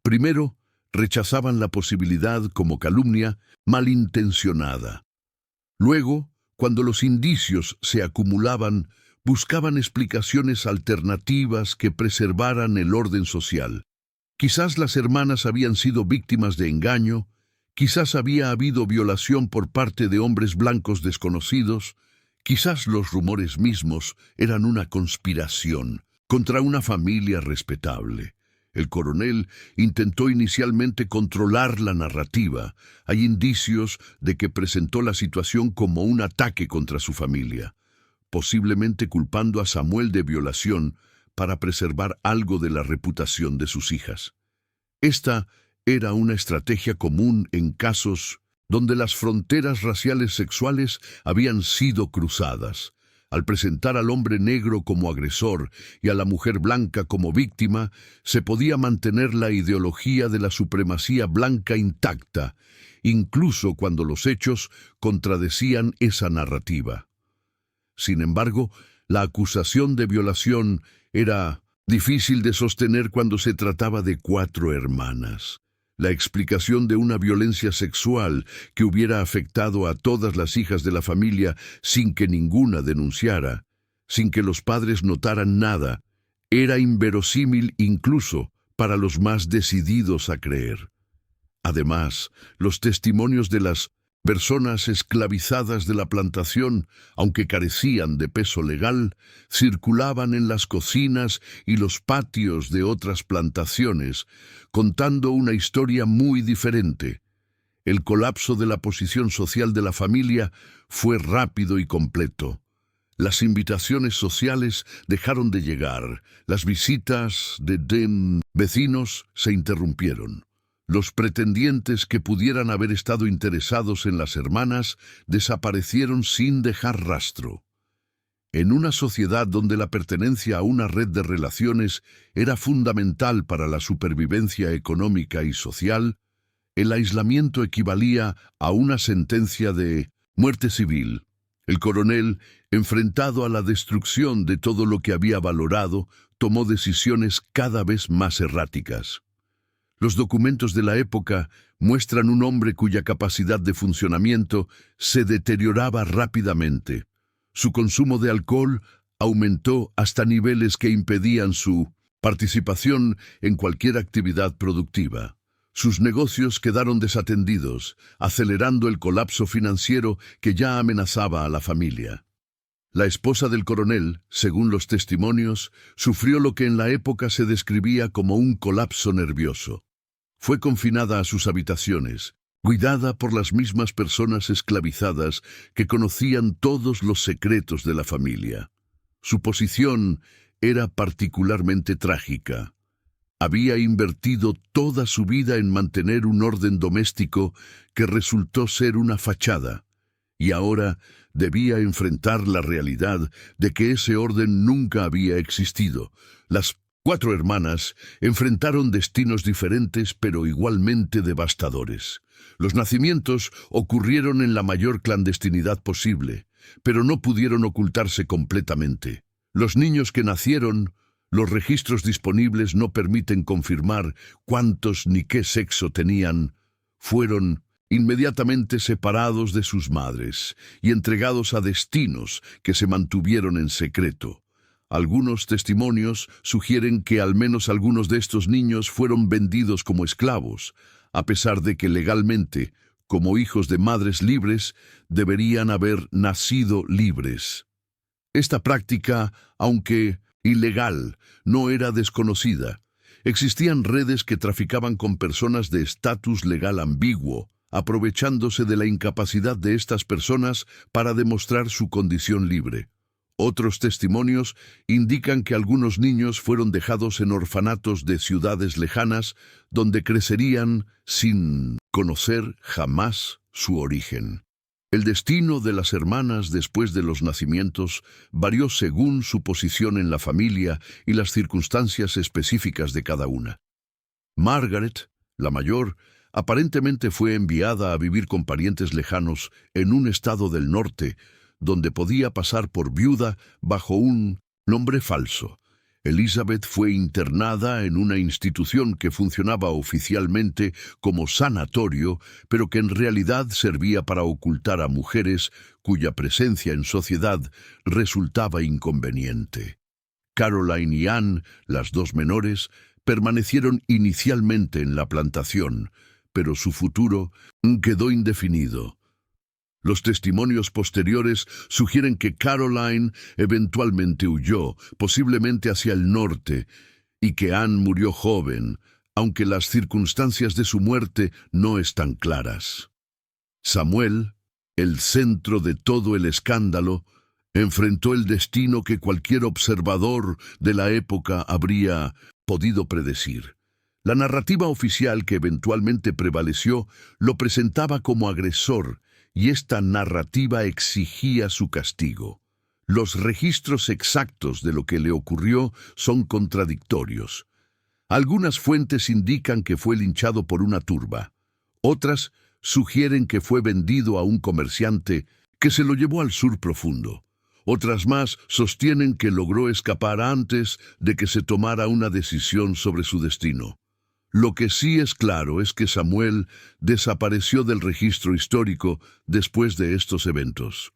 Primero, rechazaban la posibilidad como calumnia malintencionada. Luego, cuando los indicios se acumulaban, buscaban explicaciones alternativas que preservaran el orden social. Quizás las hermanas habían sido víctimas de engaño, quizás había habido violación por parte de hombres blancos desconocidos, quizás los rumores mismos eran una conspiración contra una familia respetable. El coronel intentó inicialmente controlar la narrativa. Hay indicios de que presentó la situación como un ataque contra su familia, posiblemente culpando a Samuel de violación para preservar algo de la reputación de sus hijas. Esta era una estrategia común en casos donde las fronteras raciales sexuales habían sido cruzadas. Al presentar al hombre negro como agresor y a la mujer blanca como víctima, se podía mantener la ideología de la supremacía blanca intacta, incluso cuando los hechos contradecían esa narrativa. Sin embargo, la acusación de violación era difícil de sostener cuando se trataba de 4 hermanas. La explicación de una violencia sexual que hubiera afectado a todas las hijas de la familia sin que ninguna denunciara, sin que los padres notaran nada, era inverosímil incluso para los más decididos a creer. Además, los testimonios de las personas esclavizadas de la plantación, aunque carecían de peso legal, circulaban en las cocinas y los patios de otras plantaciones, contando una historia muy diferente. El colapso de la posición social de la familia fue rápido y completo. Las invitaciones sociales dejaron de llegar, las visitas de vecinos se interrumpieron. Los pretendientes que pudieran haber estado interesados en las hermanas desaparecieron sin dejar rastro. En una sociedad donde la pertenencia a una red de relaciones era fundamental para la supervivencia económica y social, el aislamiento equivalía a una sentencia de muerte civil. El coronel, enfrentado a la destrucción de todo lo que había valorado, tomó decisiones cada vez más erráticas. Los documentos de la época muestran un hombre cuya capacidad de funcionamiento se deterioraba rápidamente. Su consumo de alcohol aumentó hasta niveles que impedían su participación en cualquier actividad productiva. Sus negocios quedaron desatendidos, acelerando el colapso financiero que ya amenazaba a la familia. La esposa del coronel, según los testimonios, sufrió lo que en la época se describía como un colapso nervioso. Fue confinada a sus habitaciones, cuidada por las mismas personas esclavizadas que conocían todos los secretos de la familia. Su posición era particularmente trágica. Había invertido toda su vida en mantener un orden doméstico que resultó ser una fachada, y ahora debía enfrentar la realidad de que ese orden nunca había existido. Las 4 hermanas enfrentaron destinos diferentes pero igualmente devastadores. Los nacimientos ocurrieron en la mayor clandestinidad posible, pero no pudieron ocultarse completamente. Los niños que nacieron, los registros disponibles no permiten confirmar cuántos ni qué sexo tenían, fueron inmediatamente separados de sus madres y entregados a destinos que se mantuvieron en secreto. Algunos testimonios sugieren que al menos algunos de estos niños fueron vendidos como esclavos, a pesar de que legalmente, como hijos de madres libres, deberían haber nacido libres. Esta práctica, aunque ilegal, no era desconocida. Existían redes que traficaban con personas de estatus legal ambiguo, aprovechándose de la incapacidad de estas personas para demostrar su condición libre. Otros testimonios indican que algunos niños fueron dejados en orfanatos de ciudades lejanas donde crecerían sin conocer jamás su origen. El destino de las hermanas después de los nacimientos varió según su posición en la familia y las circunstancias específicas de cada una. Margaret, la mayor, aparentemente fue enviada a vivir con parientes lejanos en un estado del norte, donde podía pasar por viuda bajo un nombre falso. Elizabeth fue internada en una institución que funcionaba oficialmente como sanatorio, pero que en realidad servía para ocultar a mujeres cuya presencia en sociedad resultaba inconveniente. Caroline y Anne, las 2 menores, permanecieron inicialmente en la plantación, pero su futuro quedó indefinido. Los testimonios posteriores sugieren que Caroline eventualmente huyó, posiblemente hacia el norte, y que Anne murió joven, aunque las circunstancias de su muerte no están claras. Samuel, el centro de todo el escándalo, enfrentó el destino que cualquier observador de la época habría podido predecir. La narrativa oficial que eventualmente prevaleció lo presentaba como agresor, y esta narrativa exigía su castigo. Los registros exactos de lo que le ocurrió son contradictorios. Algunas fuentes indican que fue linchado por una turba. Otras sugieren que fue vendido a un comerciante que se lo llevó al sur profundo. Otras más sostienen que logró escapar antes de que se tomara una decisión sobre su destino. Lo que sí es claro es que Samuel desapareció del registro histórico después de estos eventos.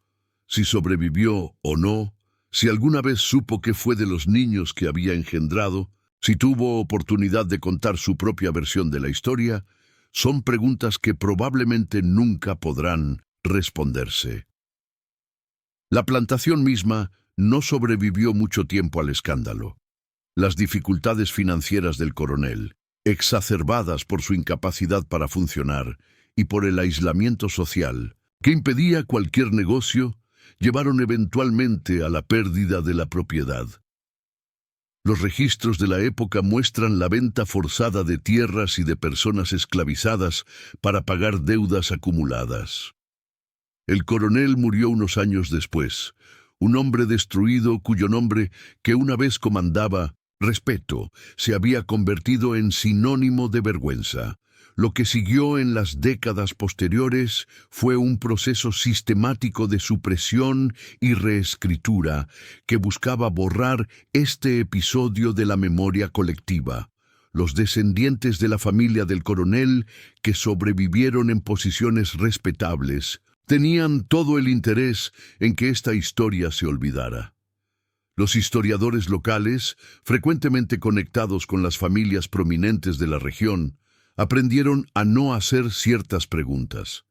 Si sobrevivió o no, si alguna vez supo qué fue de los niños que había engendrado, si tuvo oportunidad de contar su propia versión de la historia, son preguntas que probablemente nunca podrán responderse. La plantación misma no sobrevivió mucho tiempo al escándalo. Las dificultades financieras del coronel, exacerbadas por su incapacidad para funcionar y por el aislamiento social, que impedía cualquier negocio, llevaron eventualmente a la pérdida de la propiedad. Los registros de la época muestran la venta forzada de tierras y de personas esclavizadas para pagar deudas acumuladas. El coronel murió unos años después, un hombre destruido cuyo nombre, que una vez comandaba respeto, se había convertido en sinónimo de vergüenza. Lo que siguió en las décadas posteriores fue un proceso sistemático de supresión y reescritura que buscaba borrar este episodio de la memoria colectiva. Los descendientes de la familia del coronel, que sobrevivieron en posiciones respetables, tenían todo el interés en que esta historia se olvidara. Los historiadores locales, frecuentemente conectados con las familias prominentes de la región, aprendieron a no hacer ciertas preguntas.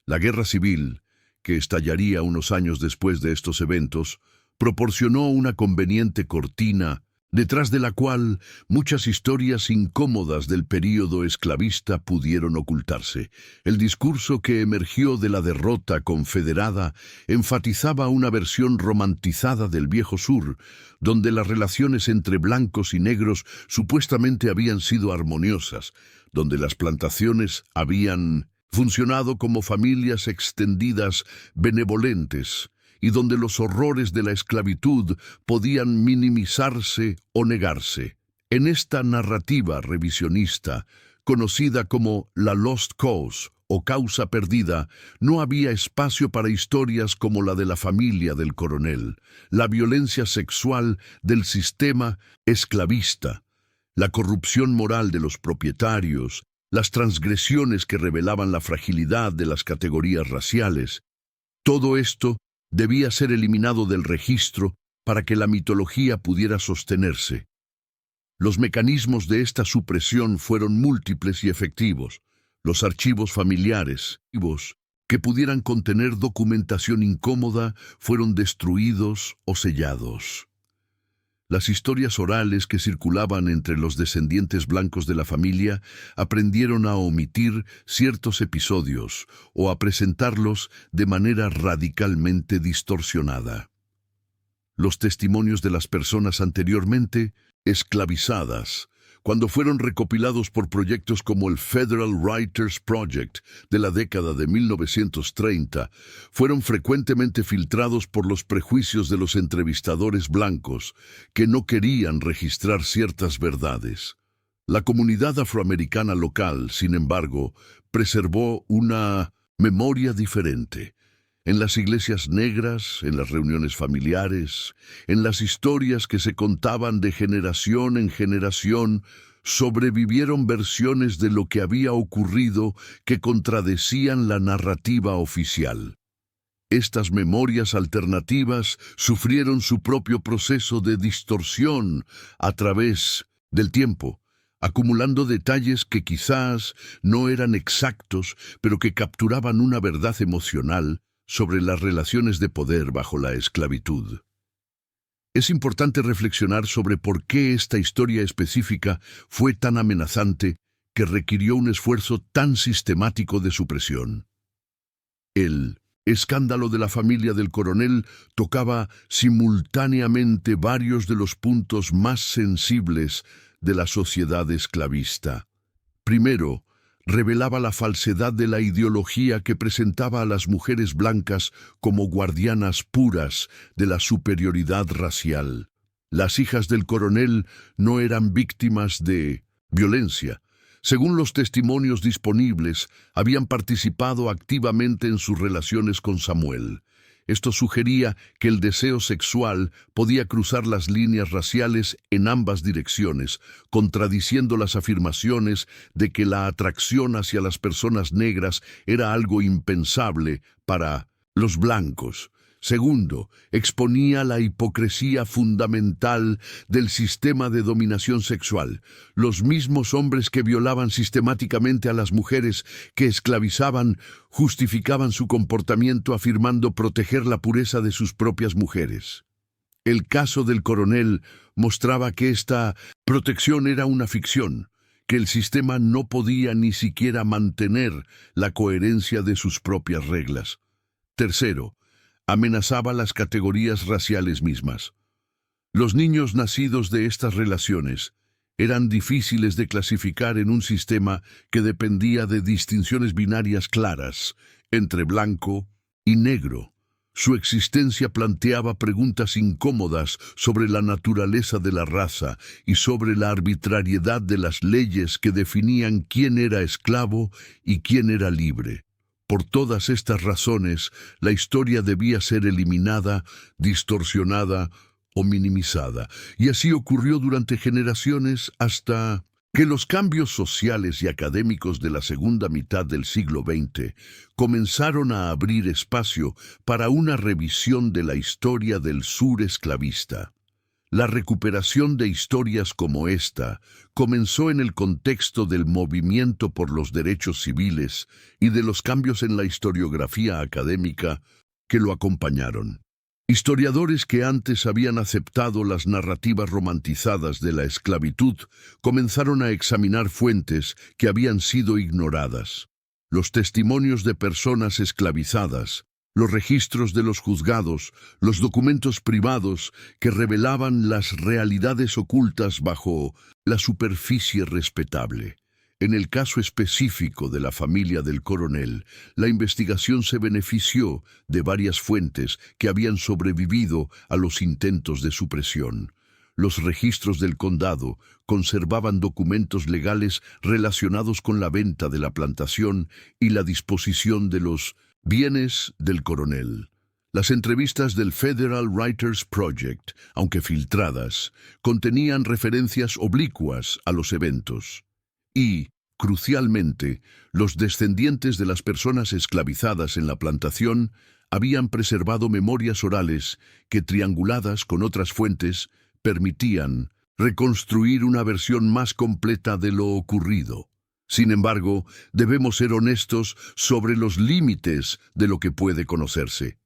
La guerra civil, que estallaría unos años después de estos eventos, proporcionó una conveniente cortina detrás de la cual muchas historias incómodas del período esclavista pudieron ocultarse. El discurso que emergió de la derrota confederada enfatizaba una versión romantizada del viejo sur, donde las relaciones entre blancos y negros supuestamente habían sido armoniosas, donde las plantaciones habían funcionado como familias extendidas benevolentes, y donde los horrores de la esclavitud podían minimizarse o negarse. En esta narrativa revisionista, conocida como la Lost Cause o causa perdida, no había espacio para historias como la de la familia del coronel, la violencia sexual del sistema esclavista, la corrupción moral de los propietarios, las transgresiones que revelaban la fragilidad de las categorías raciales. Todo esto debía ser eliminado del registro para que la mitología pudiera sostenerse. Los mecanismos de esta supresión fueron múltiples y efectivos. Los archivos familiares, que pudieran contener documentación incómoda, fueron destruidos o sellados. Las historias orales que circulaban entre los descendientes blancos de la familia aprendieron a omitir ciertos episodios o a presentarlos de manera radicalmente distorsionada. Los testimonios de las personas anteriormente esclavizadas, cuando fueron recopilados por proyectos como el Federal Writers Project de la década de 1930, fueron frecuentemente filtrados por los prejuicios de los entrevistadores blancos que no querían registrar ciertas verdades. La comunidad afroamericana local, sin embargo, preservó una memoria diferente. En las iglesias negras, en las reuniones familiares, en las historias que se contaban de generación en generación, sobrevivieron versiones de lo que había ocurrido que contradecían la narrativa oficial. Estas memorias alternativas sufrieron su propio proceso de distorsión a través del tiempo, acumulando detalles que quizás no eran exactos, pero que capturaban una verdad emocional sobre las relaciones de poder bajo la esclavitud. Es importante reflexionar sobre por qué esta historia específica fue tan amenazante que requirió un esfuerzo tan sistemático de supresión. El escándalo de la familia del coronel tocaba simultáneamente varios de los puntos más sensibles de la sociedad esclavista. Primero, revelaba la falsedad de la ideología que presentaba a las mujeres blancas como guardianas puras de la superioridad racial. Las hijas del coronel no eran víctimas de violencia. Según los testimonios disponibles, habían participado activamente en sus relaciones con Samuel. Esto sugería que el deseo sexual podía cruzar las líneas raciales en ambas direcciones, contradiciendo las afirmaciones de que la atracción hacia las personas negras era algo impensable para los blancos. Segundo, exponía la hipocresía fundamental del sistema de dominación sexual. Los mismos hombres que violaban sistemáticamente a las mujeres que esclavizaban justificaban su comportamiento afirmando proteger la pureza de sus propias mujeres. El caso del coronel mostraba que esta protección era una ficción, que el sistema no podía ni siquiera mantener la coherencia de sus propias reglas. Tercero, amenazaba las categorías raciales mismas. Los niños nacidos de estas relaciones eran difíciles de clasificar en un sistema que dependía de distinciones binarias claras entre blanco y negro. Su existencia planteaba preguntas incómodas sobre la naturaleza de la raza y sobre la arbitrariedad de las leyes que definían quién era esclavo y quién era libre. Por todas estas razones, la historia debía ser eliminada, distorsionada o minimizada, y así ocurrió durante generaciones hasta que los cambios sociales y académicos de la segunda mitad del siglo XX comenzaron a abrir espacio para una revisión de la historia del sur esclavista. La recuperación de historias como esta comenzó en el contexto del movimiento por los derechos civiles y de los cambios en la historiografía académica que lo acompañaron. Historiadores que antes habían aceptado las narrativas romantizadas de la esclavitud comenzaron a examinar fuentes que habían sido ignoradas. Los testimonios de personas esclavizadas, los registros de los juzgados, los documentos privados que revelaban las realidades ocultas bajo la superficie respetable. En el caso específico de la familia del coronel, la investigación se benefició de varias fuentes que habían sobrevivido a los intentos de supresión. Los registros del condado conservaban documentos legales relacionados con la venta de la plantación y la disposición de los bienes del coronel. Las entrevistas del Federal Writers Project, aunque filtradas, contenían referencias oblicuas a los eventos. Y, crucialmente, los descendientes de las personas esclavizadas en la plantación habían preservado memorias orales que, trianguladas con otras fuentes, permitían reconstruir una versión más completa de lo ocurrido. Sin embargo, debemos ser honestos sobre los límites de lo que puede conocerse.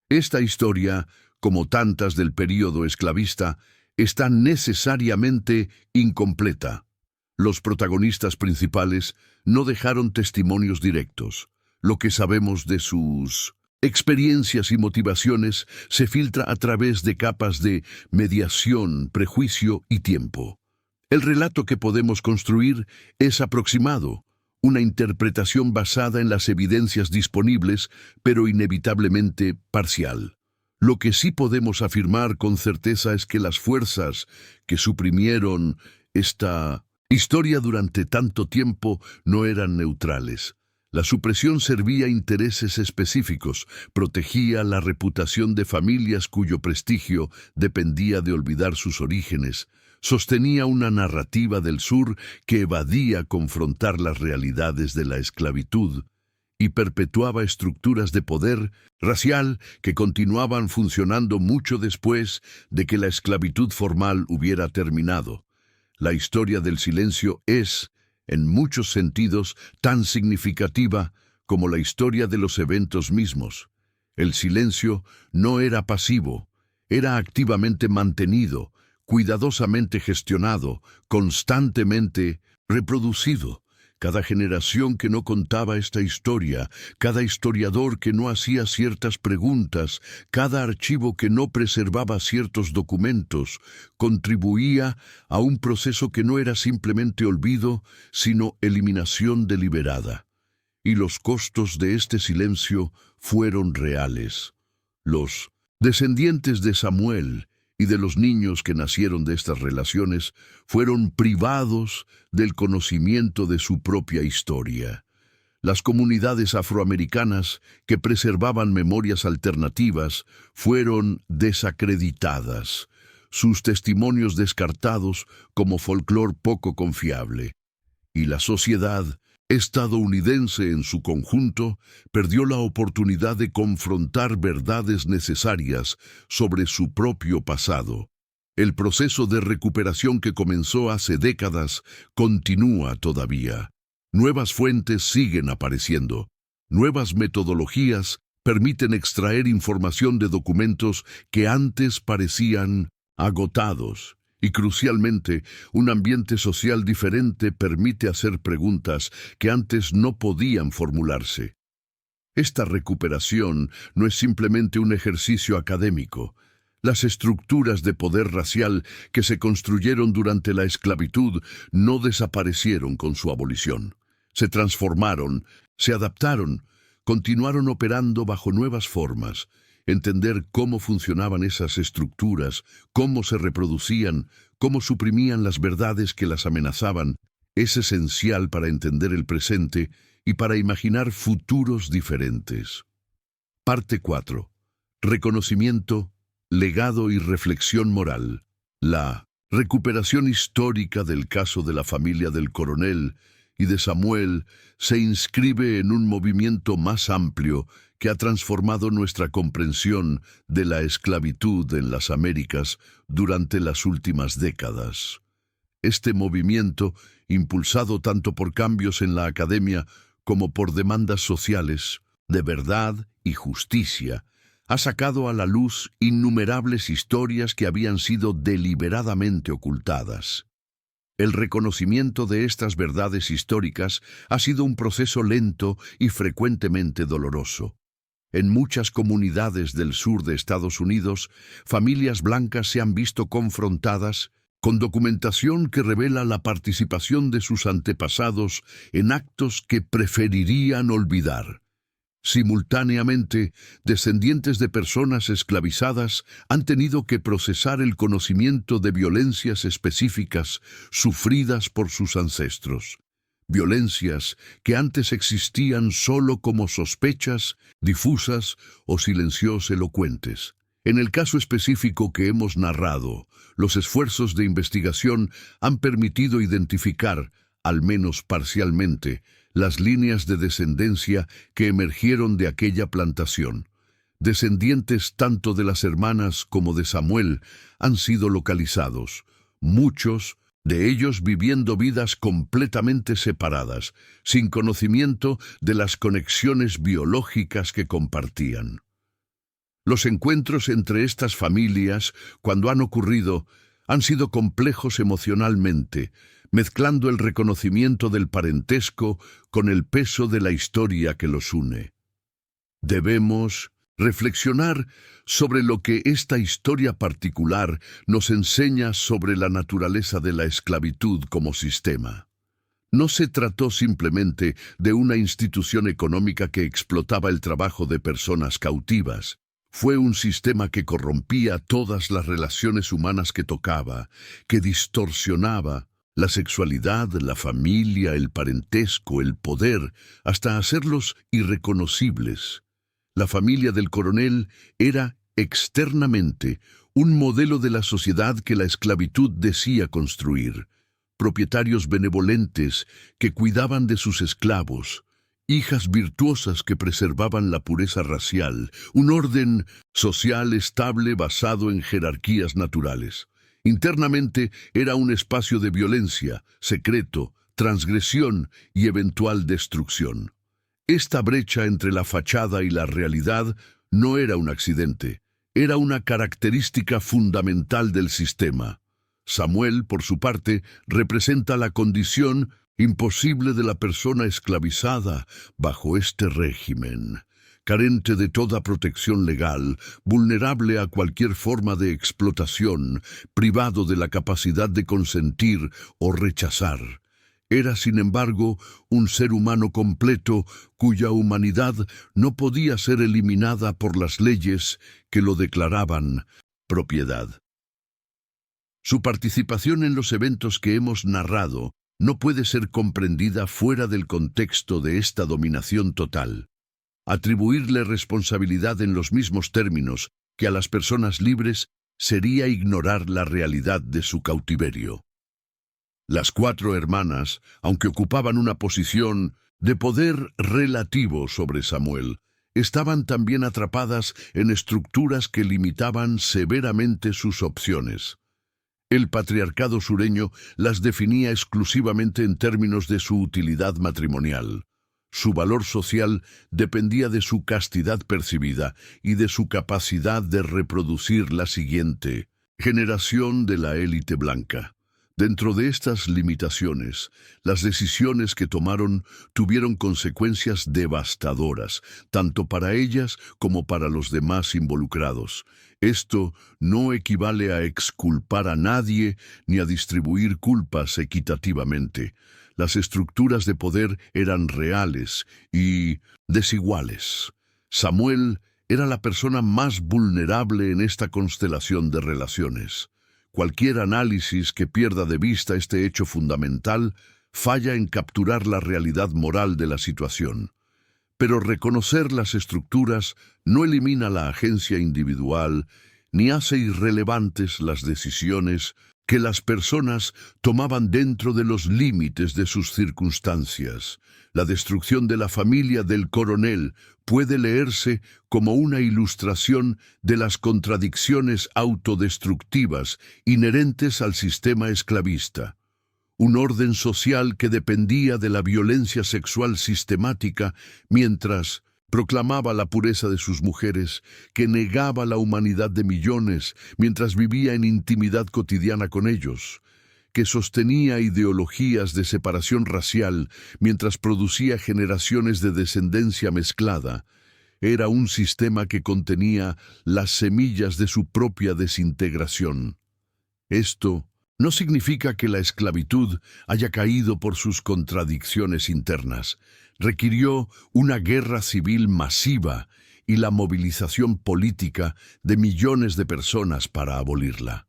Esta historia, como tantas del período esclavista, está necesariamente incompleta. Los protagonistas principales no dejaron testimonios directos. Lo que sabemos de sus experiencias y motivaciones se filtra a través de capas de mediación, prejuicio y tiempo. El relato que podemos construir es aproximado, una interpretación basada en las evidencias disponibles, pero inevitablemente parcial. Lo que sí podemos afirmar con certeza es que las fuerzas que suprimieron esta historia durante tanto tiempo no eran neutrales. La supresión servía a intereses específicos, protegía la reputación de familias cuyo prestigio dependía de olvidar sus orígenes, sostenía una narrativa del sur que evadía confrontar las realidades de la esclavitud y perpetuaba estructuras de poder racial que continuaban funcionando mucho después de que la esclavitud formal hubiera terminado. La historia del silencio es, en muchos sentidos, tan significativa como la historia de los eventos mismos. El silencio no era pasivo, era activamente mantenido, cuidadosamente gestionado, constantemente reproducido. Cada generación que no contaba esta historia, cada historiador que no hacía ciertas preguntas, cada archivo que no preservaba ciertos documentos, contribuía a un proceso que no era simplemente olvido, sino eliminación deliberada. Y los costos de este silencio fueron reales. Los descendientes de Samuel y de los niños que nacieron de estas relaciones fueron privados del conocimiento de su propia historia. Las comunidades afroamericanas que preservaban memorias alternativas fueron desacreditadas, sus testimonios descartados como folclore poco confiable. Y la sociedad estadounidense en su conjunto perdió la oportunidad de confrontar verdades necesarias sobre su propio pasado. El proceso de recuperación que comenzó hace décadas continúa todavía. Nuevas fuentes siguen apareciendo. Nuevas metodologías permiten extraer información de documentos que antes parecían agotados. Y crucialmente, un ambiente social diferente permite hacer preguntas que antes no podían formularse. Esta recuperación no es simplemente un ejercicio académico. Las estructuras de poder racial que se construyeron durante la esclavitud no desaparecieron con su abolición. Se transformaron, se adaptaron, continuaron operando bajo nuevas formas. Entender cómo funcionaban esas estructuras, cómo se reproducían, cómo suprimían las verdades que las amenazaban, es esencial para entender el presente y para imaginar futuros diferentes. Parte 4. Reconocimiento, legado y reflexión moral. La recuperación histórica del caso de la familia del coronel y de Samuel se inscribe en un movimiento más amplio que ha transformado nuestra comprensión de la esclavitud en las Américas durante las últimas décadas. Este movimiento, impulsado tanto por cambios en la academia como por demandas sociales de verdad y justicia, ha sacado a la luz innumerables historias que habían sido deliberadamente ocultadas. El reconocimiento de estas verdades históricas ha sido un proceso lento y frecuentemente doloroso. En muchas comunidades del sur de Estados Unidos, familias blancas se han visto confrontadas con documentación que revela la participación de sus antepasados en actos que preferirían olvidar. Simultáneamente, descendientes de personas esclavizadas han tenido que procesar el conocimiento de violencias específicas sufridas por sus ancestros. Violencias que antes existían solo como sospechas, difusas o silencios elocuentes. En el caso específico que hemos narrado, los esfuerzos de investigación han permitido identificar, al menos parcialmente, las líneas de descendencia que emergieron de aquella plantación. Descendientes tanto de las hermanas como de Samuel han sido localizados, muchos de ellos viviendo vidas completamente separadas, sin conocimiento de las conexiones biológicas que compartían. Los encuentros entre estas familias, cuando han ocurrido, han sido complejos emocionalmente, mezclando el reconocimiento del parentesco con el peso de la historia que los une. Debemos reflexionar sobre lo que esta historia particular nos enseña sobre la naturaleza de la esclavitud como sistema. No se trató simplemente de una institución económica que explotaba el trabajo de personas cautivas. Fue un sistema que corrompía todas las relaciones humanas que tocaba, que distorsionaba la sexualidad, la familia, el parentesco, el poder, hasta hacerlos irreconocibles. La familia del coronel era, externamente, un modelo de la sociedad que la esclavitud decía construir. Propietarios benevolentes que cuidaban de sus esclavos, hijas virtuosas que preservaban la pureza racial, un orden social estable basado en jerarquías naturales. Internamente era un espacio de violencia, secreto, transgresión y eventual destrucción. Esta brecha entre la fachada y la realidad no era un accidente, era una característica fundamental del sistema. Samuel, por su parte, representa la condición imposible de la persona esclavizada bajo este régimen, carente de toda protección legal, vulnerable a cualquier forma de explotación, privado de la capacidad de consentir o rechazar. Era, sin embargo, un ser humano completo cuya humanidad no podía ser eliminada por las leyes que lo declaraban propiedad. Su participación en los eventos que hemos narrado no puede ser comprendida fuera del contexto de esta dominación total. Atribuirle responsabilidad en los mismos términos que a las personas libres sería ignorar la realidad de su cautiverio. Las 4 hermanas, aunque ocupaban una posición de poder relativo sobre Samuel, estaban también atrapadas en estructuras que limitaban severamente sus opciones. El patriarcado sureño las definía exclusivamente en términos de su utilidad matrimonial. Su valor social dependía de su castidad percibida y de su capacidad de reproducir la siguiente generación de la élite blanca. Dentro de estas limitaciones, las decisiones que tomaron tuvieron consecuencias devastadoras, tanto para ellas como para los demás involucrados. Esto no equivale a exculpar a nadie ni a distribuir culpas equitativamente. Las estructuras de poder eran reales y desiguales. Samuel era la persona más vulnerable en esta constelación de relaciones. Cualquier análisis que pierda de vista este hecho fundamental falla en capturar la realidad moral de la situación. Pero reconocer las estructuras no elimina la agencia individual ni hace irrelevantes las decisiones que las personas tomaban dentro de los límites de sus circunstancias. La destrucción de la familia del coronel puede leerse como una ilustración de las contradicciones autodestructivas inherentes al sistema esclavista. Un orden social que dependía de la violencia sexual sistemática mientras proclamaba la pureza de sus mujeres, que negaba la humanidad de millones mientras vivía en intimidad cotidiana con ellos, que sostenía ideologías de separación racial mientras producía generaciones de descendencia mezclada. Era un sistema que contenía las semillas de su propia desintegración. Esto no significa que la esclavitud haya caído por sus contradicciones internas. Requirió una guerra civil masiva y la movilización política de millones de personas para abolirla.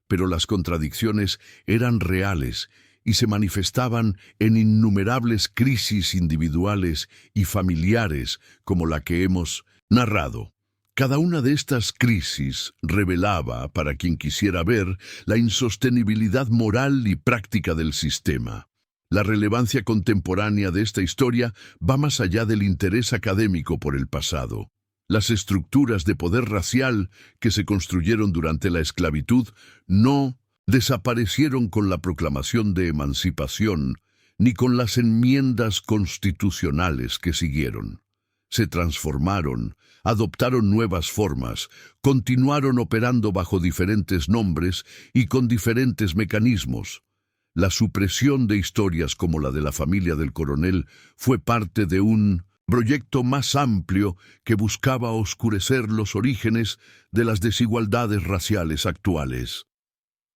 Pero las contradicciones eran reales y se manifestaban en innumerables crisis individuales y familiares como la que hemos narrado. Cada una de estas crisis revelaba, para quien quisiera ver, la insostenibilidad moral y práctica del sistema. La relevancia contemporánea de esta historia va más allá del interés académico por el pasado. Las estructuras de poder racial que se construyeron durante la esclavitud no desaparecieron con la proclamación de emancipación ni con las enmiendas constitucionales que siguieron. Se transformaron, adoptaron nuevas formas, continuaron operando bajo diferentes nombres y con diferentes mecanismos. La supresión de historias como la de la familia del coronel fue parte de un proyecto más amplio que buscaba oscurecer los orígenes de las desigualdades raciales actuales.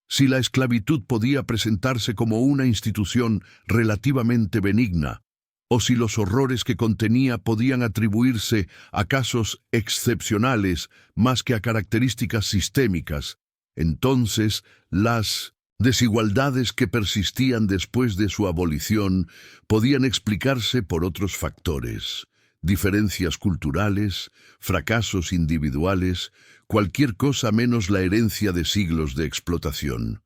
Si la esclavitud podía presentarse como una institución relativamente benigna, o si los horrores que contenía podían atribuirse a casos excepcionales más que a características sistémicas, entonces las desigualdades que persistían después de su abolición podían explicarse por otros factores: diferencias culturales, fracasos individuales, cualquier cosa menos la herencia de siglos de explotación.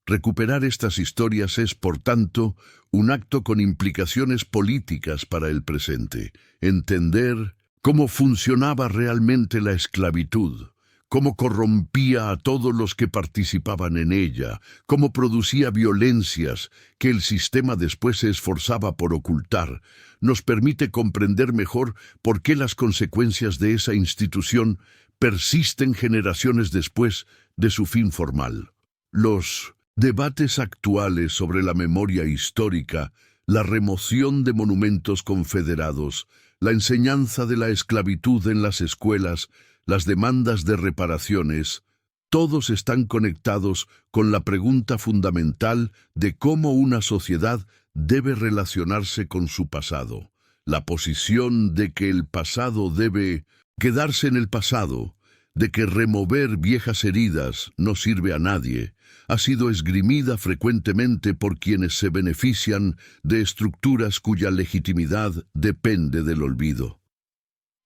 Recuperar estas historias es, por tanto, un acto con implicaciones políticas para el presente. Entender cómo funcionaba realmente la esclavitud, cómo corrompía a todos los que participaban en ella, cómo producía violencias que el sistema después se esforzaba por ocultar, nos permite comprender mejor por qué las consecuencias de esa institución persisten generaciones después de su fin formal. Los debates actuales sobre la memoria histórica, la remoción de monumentos confederados, la enseñanza de la esclavitud en las escuelas, las demandas de reparaciones, todos están conectados con la pregunta fundamental de cómo una sociedad debe relacionarse con su pasado. La posición de que el pasado debe quedarse en el pasado, de que remover viejas heridas no sirve a nadie, ha sido esgrimida frecuentemente por quienes se benefician de estructuras cuya legitimidad depende del olvido.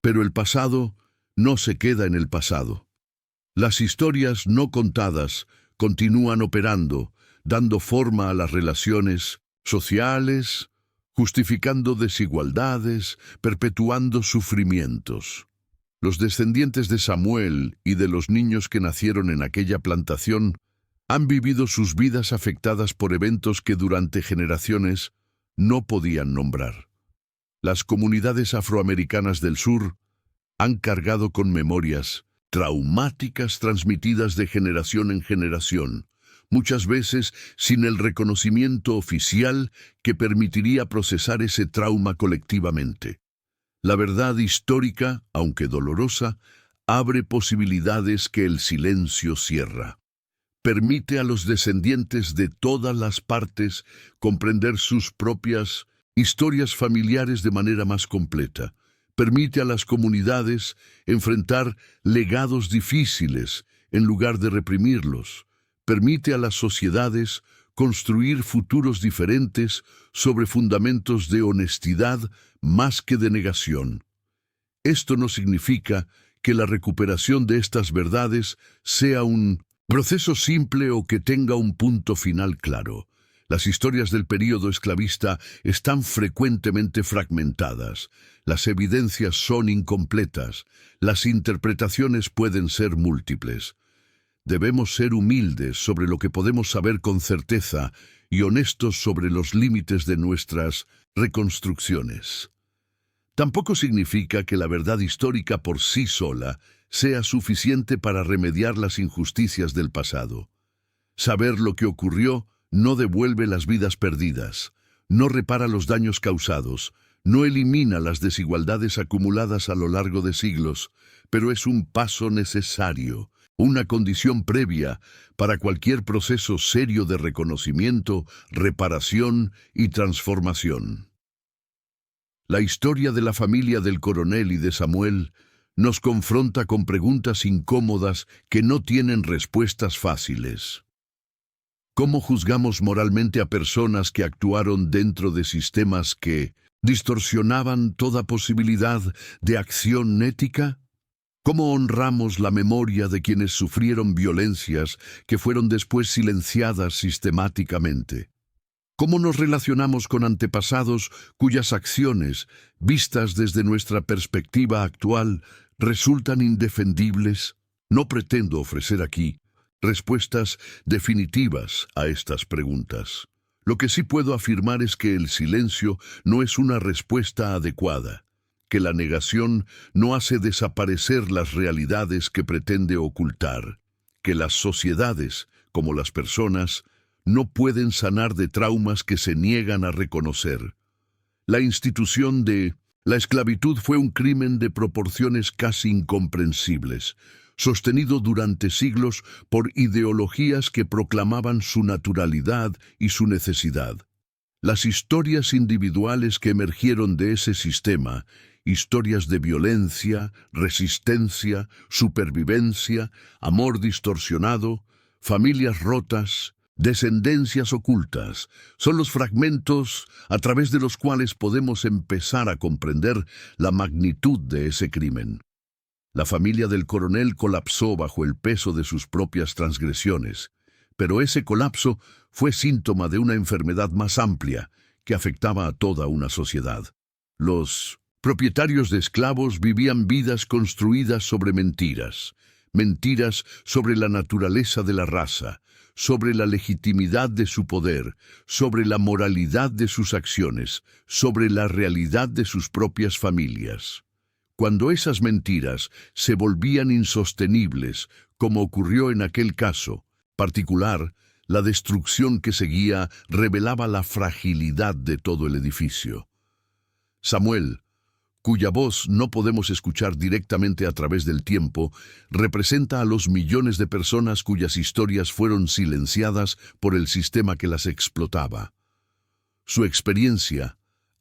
Pero el pasado no se queda en el pasado. Las historias no contadas continúan operando, dando forma a las relaciones sociales, justificando desigualdades, perpetuando sufrimientos. Los descendientes de Samuel y de los niños que nacieron en aquella plantación han vivido sus vidas afectadas por eventos que durante generaciones no podían nombrar. Las comunidades afroamericanas del sur han cargado con memorias traumáticas transmitidas de generación en generación, muchas veces sin el reconocimiento oficial que permitiría procesar ese trauma colectivamente. La verdad histórica, aunque dolorosa, abre posibilidades que el silencio cierra. Permite a los descendientes de todas las partes comprender sus propias historias familiares de manera más completa. Permite a las comunidades enfrentar legados difíciles en lugar de reprimirlos. Permite a las sociedades construir futuros diferentes sobre fundamentos de honestidad más que de negación. Esto no significa que la recuperación de estas verdades sea un proceso simple o que tenga un punto final claro. Las historias del período esclavista están frecuentemente fragmentadas, las evidencias son incompletas, las interpretaciones pueden ser múltiples. Debemos ser humildes sobre lo que podemos saber con certeza y honestos sobre los límites de nuestras reconstrucciones. Tampoco significa que la verdad histórica por sí sola sea suficiente para remediar las injusticias del pasado. Saber lo que ocurrió no devuelve las vidas perdidas, no repara los daños causados, no elimina las desigualdades acumuladas a lo largo de siglos, pero es un paso necesario, una condición previa para cualquier proceso serio de reconocimiento, reparación y transformación. La historia de la familia del coronel y de Samuel nos confronta con preguntas incómodas que no tienen respuestas fáciles. ¿Cómo juzgamos moralmente a personas que actuaron dentro de sistemas que distorsionaban toda posibilidad de acción ética? ¿Cómo honramos la memoria de quienes sufrieron violencias que fueron después silenciadas sistemáticamente? ¿Cómo nos relacionamos con antepasados cuyas acciones, vistas desde nuestra perspectiva actual, resultan indefendibles? No pretendo ofrecer aquí respuestas definitivas a estas preguntas. Lo que sí puedo afirmar es que el silencio no es una respuesta adecuada, que la negación no hace desaparecer las realidades que pretende ocultar, que las sociedades, como las personas, no pueden sanar de traumas que se niegan a reconocer. La institución de la esclavitud fue un crimen de proporciones casi incomprensibles, sostenido durante siglos por ideologías que proclamaban su naturalidad y su necesidad. Las historias individuales que emergieron de ese sistema, historias de violencia, resistencia, supervivencia, amor distorsionado, familias rotas, descendencias ocultas, son los fragmentos a través de los cuales podemos empezar a comprender la magnitud de ese crimen. La familia del coronel colapsó bajo el peso de sus propias transgresiones, pero ese colapso fue síntoma de una enfermedad más amplia que afectaba a toda una sociedad. Los propietarios de esclavos vivían vidas construidas sobre mentiras, mentiras sobre la naturaleza de la raza, sobre la legitimidad de su poder, sobre la moralidad de sus acciones, sobre la realidad de sus propias familias. Cuando esas mentiras se volvían insostenibles, como ocurrió en aquel caso particular, la destrucción que seguía revelaba la fragilidad de todo el edificio. Samuel, cuya voz no podemos escuchar directamente a través del tiempo, representa a los millones de personas cuyas historias fueron silenciadas por el sistema que las explotaba. Su experiencia,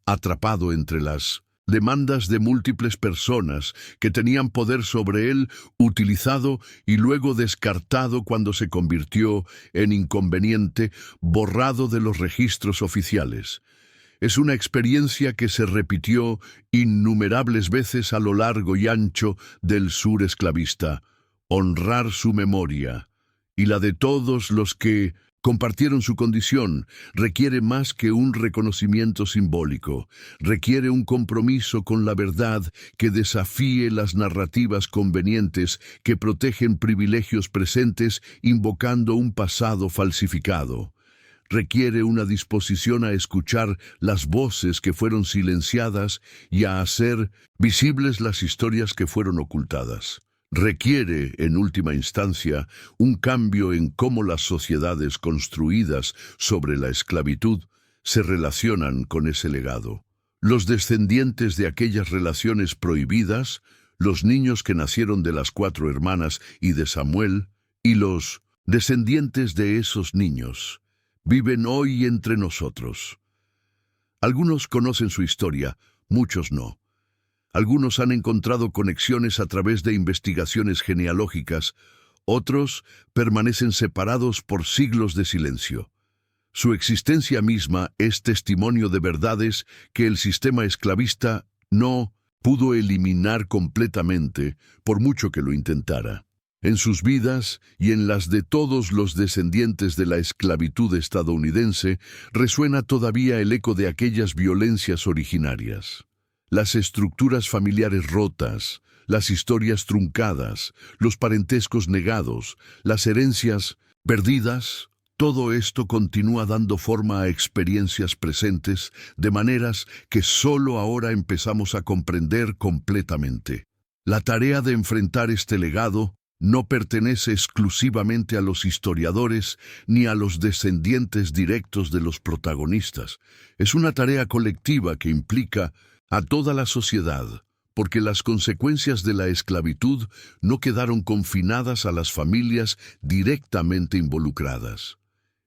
atrapado entre las demandas de múltiples personas que tenían poder sobre él, utilizado y luego descartado cuando se convirtió en inconveniente, borrado de los registros oficiales. Es una experiencia que se repitió innumerables veces a lo largo y ancho del sur esclavista. Honrar su memoria y la de todos los que compartieron su condición requiere más que un reconocimiento simbólico, requiere un compromiso con la verdad que desafíe las narrativas convenientes que protegen privilegios presentes invocando un pasado falsificado. Requiere una disposición a escuchar las voces que fueron silenciadas y a hacer visibles las historias que fueron ocultadas. requiere, en última instancia, un cambio en cómo las sociedades construidas sobre la esclavitud se relacionan con ese legado. Los descendientes de aquellas relaciones prohibidas, los niños que nacieron de las 4 hermanas y de Samuel, y los descendientes de esos niños, viven hoy entre nosotros. Algunos conocen su historia, muchos no. Algunos han encontrado conexiones a través de investigaciones genealógicas, otros permanecen separados por siglos de silencio. Su existencia misma es testimonio de verdades que el sistema esclavista no pudo eliminar completamente, por mucho que lo intentara. En sus vidas y en las de todos los descendientes de la esclavitud estadounidense resuena todavía el eco de aquellas violencias originarias. Las estructuras familiares rotas, las historias truncadas, los parentescos negados, las herencias perdidas, todo esto continúa dando forma a experiencias presentes de maneras que solo ahora empezamos a comprender completamente. La tarea de enfrentar este legado no pertenece exclusivamente a los historiadores ni a los descendientes directos de los protagonistas. Es una tarea colectiva que implica a toda la sociedad, porque las consecuencias de la esclavitud no quedaron confinadas a las familias directamente involucradas.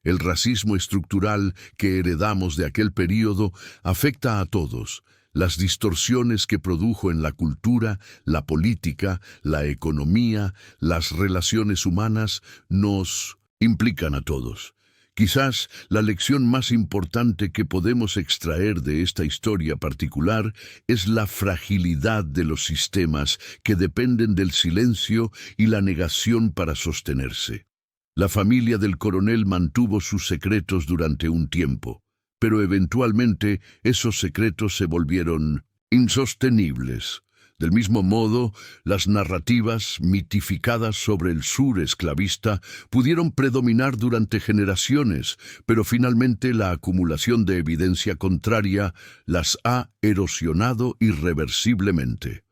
El racismo estructural que heredamos de aquel período afecta a todos. Las distorsiones que produjo en la cultura, la política, la economía, las relaciones humanas, nos implican a todos. Quizás la lección más importante que podemos extraer de esta historia particular es la fragilidad de los sistemas que dependen del silencio y la negación para sostenerse. La familia del coronel mantuvo sus secretos durante un tiempo, pero eventualmente esos secretos se volvieron insostenibles. Del mismo modo, las narrativas mitificadas sobre el sur esclavista pudieron predominar durante generaciones, pero finalmente la acumulación de evidencia contraria las ha erosionado irreversiblemente.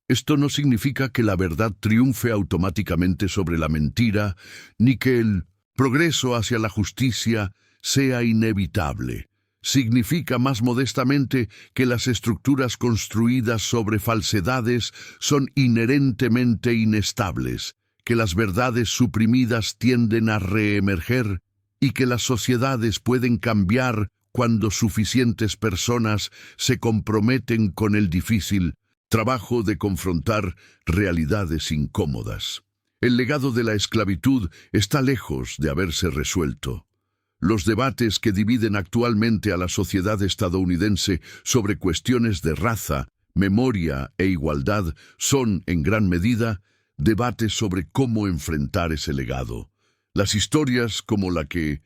Esto no significa que la verdad triunfe automáticamente sobre la mentira, ni que el progreso hacia la justicia sea inevitable. Significa más modestamente que las estructuras construidas sobre falsedades son inherentemente inestables, que las verdades suprimidas tienden a reemerger y que las sociedades pueden cambiar cuando suficientes personas se comprometen con el difícil trabajo de confrontar realidades incómodas. El legado de la esclavitud está lejos de haberse resuelto. Los debates que dividen actualmente a la sociedad estadounidense sobre cuestiones de raza, memoria e igualdad son, en gran medida, debates sobre cómo enfrentar ese legado. Las historias como la que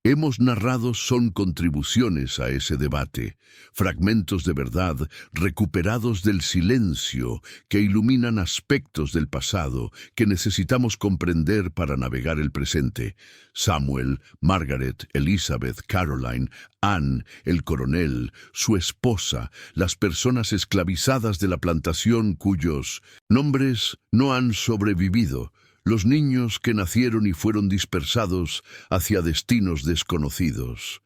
hemos narrado son contribuciones a ese debate, fragmentos de verdad recuperados del silencio que iluminan aspectos del pasado que necesitamos comprender para navegar el presente. Samuel, Margaret, Elizabeth, Caroline, Anne, el coronel, su esposa, las personas esclavizadas de la plantación cuyos nombres no han sobrevivido, los niños que nacieron y fueron dispersados hacia destinos desconocidos.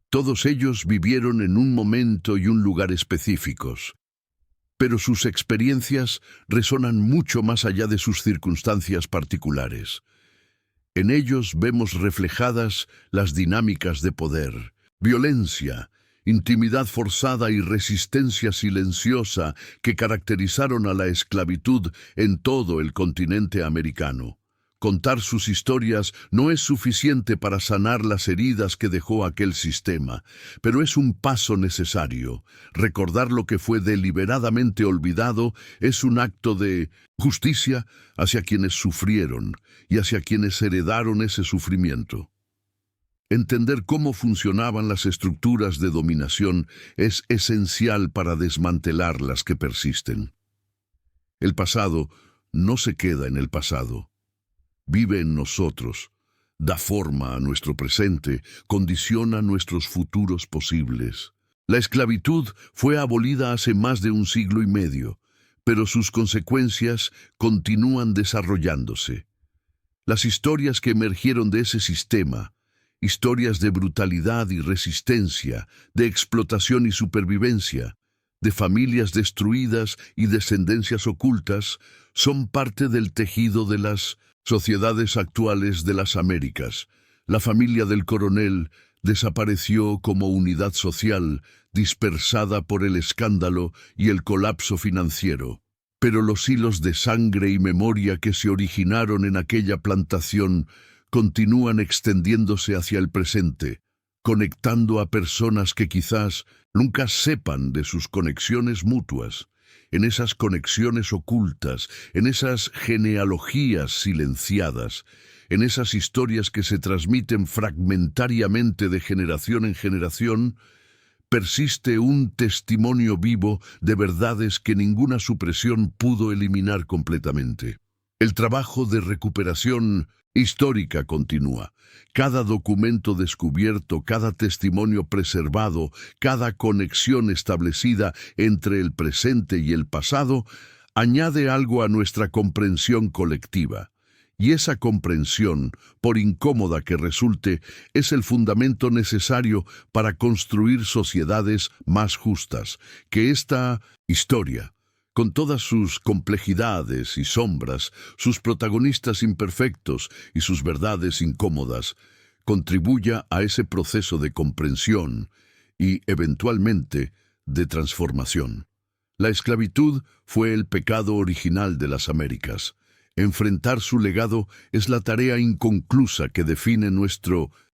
Todos ellos vivieron en un momento y un lugar específicos, pero sus experiencias resonan mucho más allá de sus circunstancias particulares. En ellos vemos reflejadas las dinámicas de poder, violencia, intimidad forzada y resistencia silenciosa que caracterizaron a la esclavitud en todo el continente americano. Contar sus historias no es suficiente para sanar las heridas que dejó aquel sistema, pero es un paso necesario. Recordar lo que fue deliberadamente olvidado es un acto de justicia hacia quienes sufrieron y hacia quienes heredaron ese sufrimiento. Entender cómo funcionaban las estructuras de dominación es esencial para desmantelar las que persisten. El pasado no se queda en el pasado. Vive en nosotros, da forma a nuestro presente, condiciona nuestros futuros posibles. La esclavitud fue abolida hace más de un siglo y medio, pero sus consecuencias continúan desarrollándose. Las historias que emergieron de ese sistema, historias de brutalidad y resistencia, de explotación y supervivencia, de familias destruidas y descendencias ocultas, son parte del tejido de las sociedades actuales de las Américas. La familia del coronel desapareció como unidad social, dispersada por el escándalo y el colapso financiero. Pero los hilos de sangre y memoria que se originaron en aquella plantación continúan extendiéndose hacia el presente, conectando a personas que quizás nunca sepan de sus conexiones mutuas, en esas conexiones ocultas, en esas genealogías silenciadas, en esas historias que se transmiten fragmentariamente de generación en generación. Persiste un testimonio vivo de verdades que ninguna supresión pudo eliminar completamente. El trabajo de recuperación histórica continúa. Cada documento descubierto, cada testimonio preservado, cada conexión establecida entre el presente y el pasado, añade algo a nuestra comprensión colectiva. Y esa comprensión, por incómoda que resulte, es el fundamento necesario para construir sociedades más justas. Que esta historia, con todas sus complejidades y sombras, sus protagonistas imperfectos y sus verdades incómodas, contribuya a ese proceso de comprensión y, eventualmente, de transformación. La esclavitud fue el pecado original de las Américas. Enfrentar su legado es la tarea inconclusa que define nuestro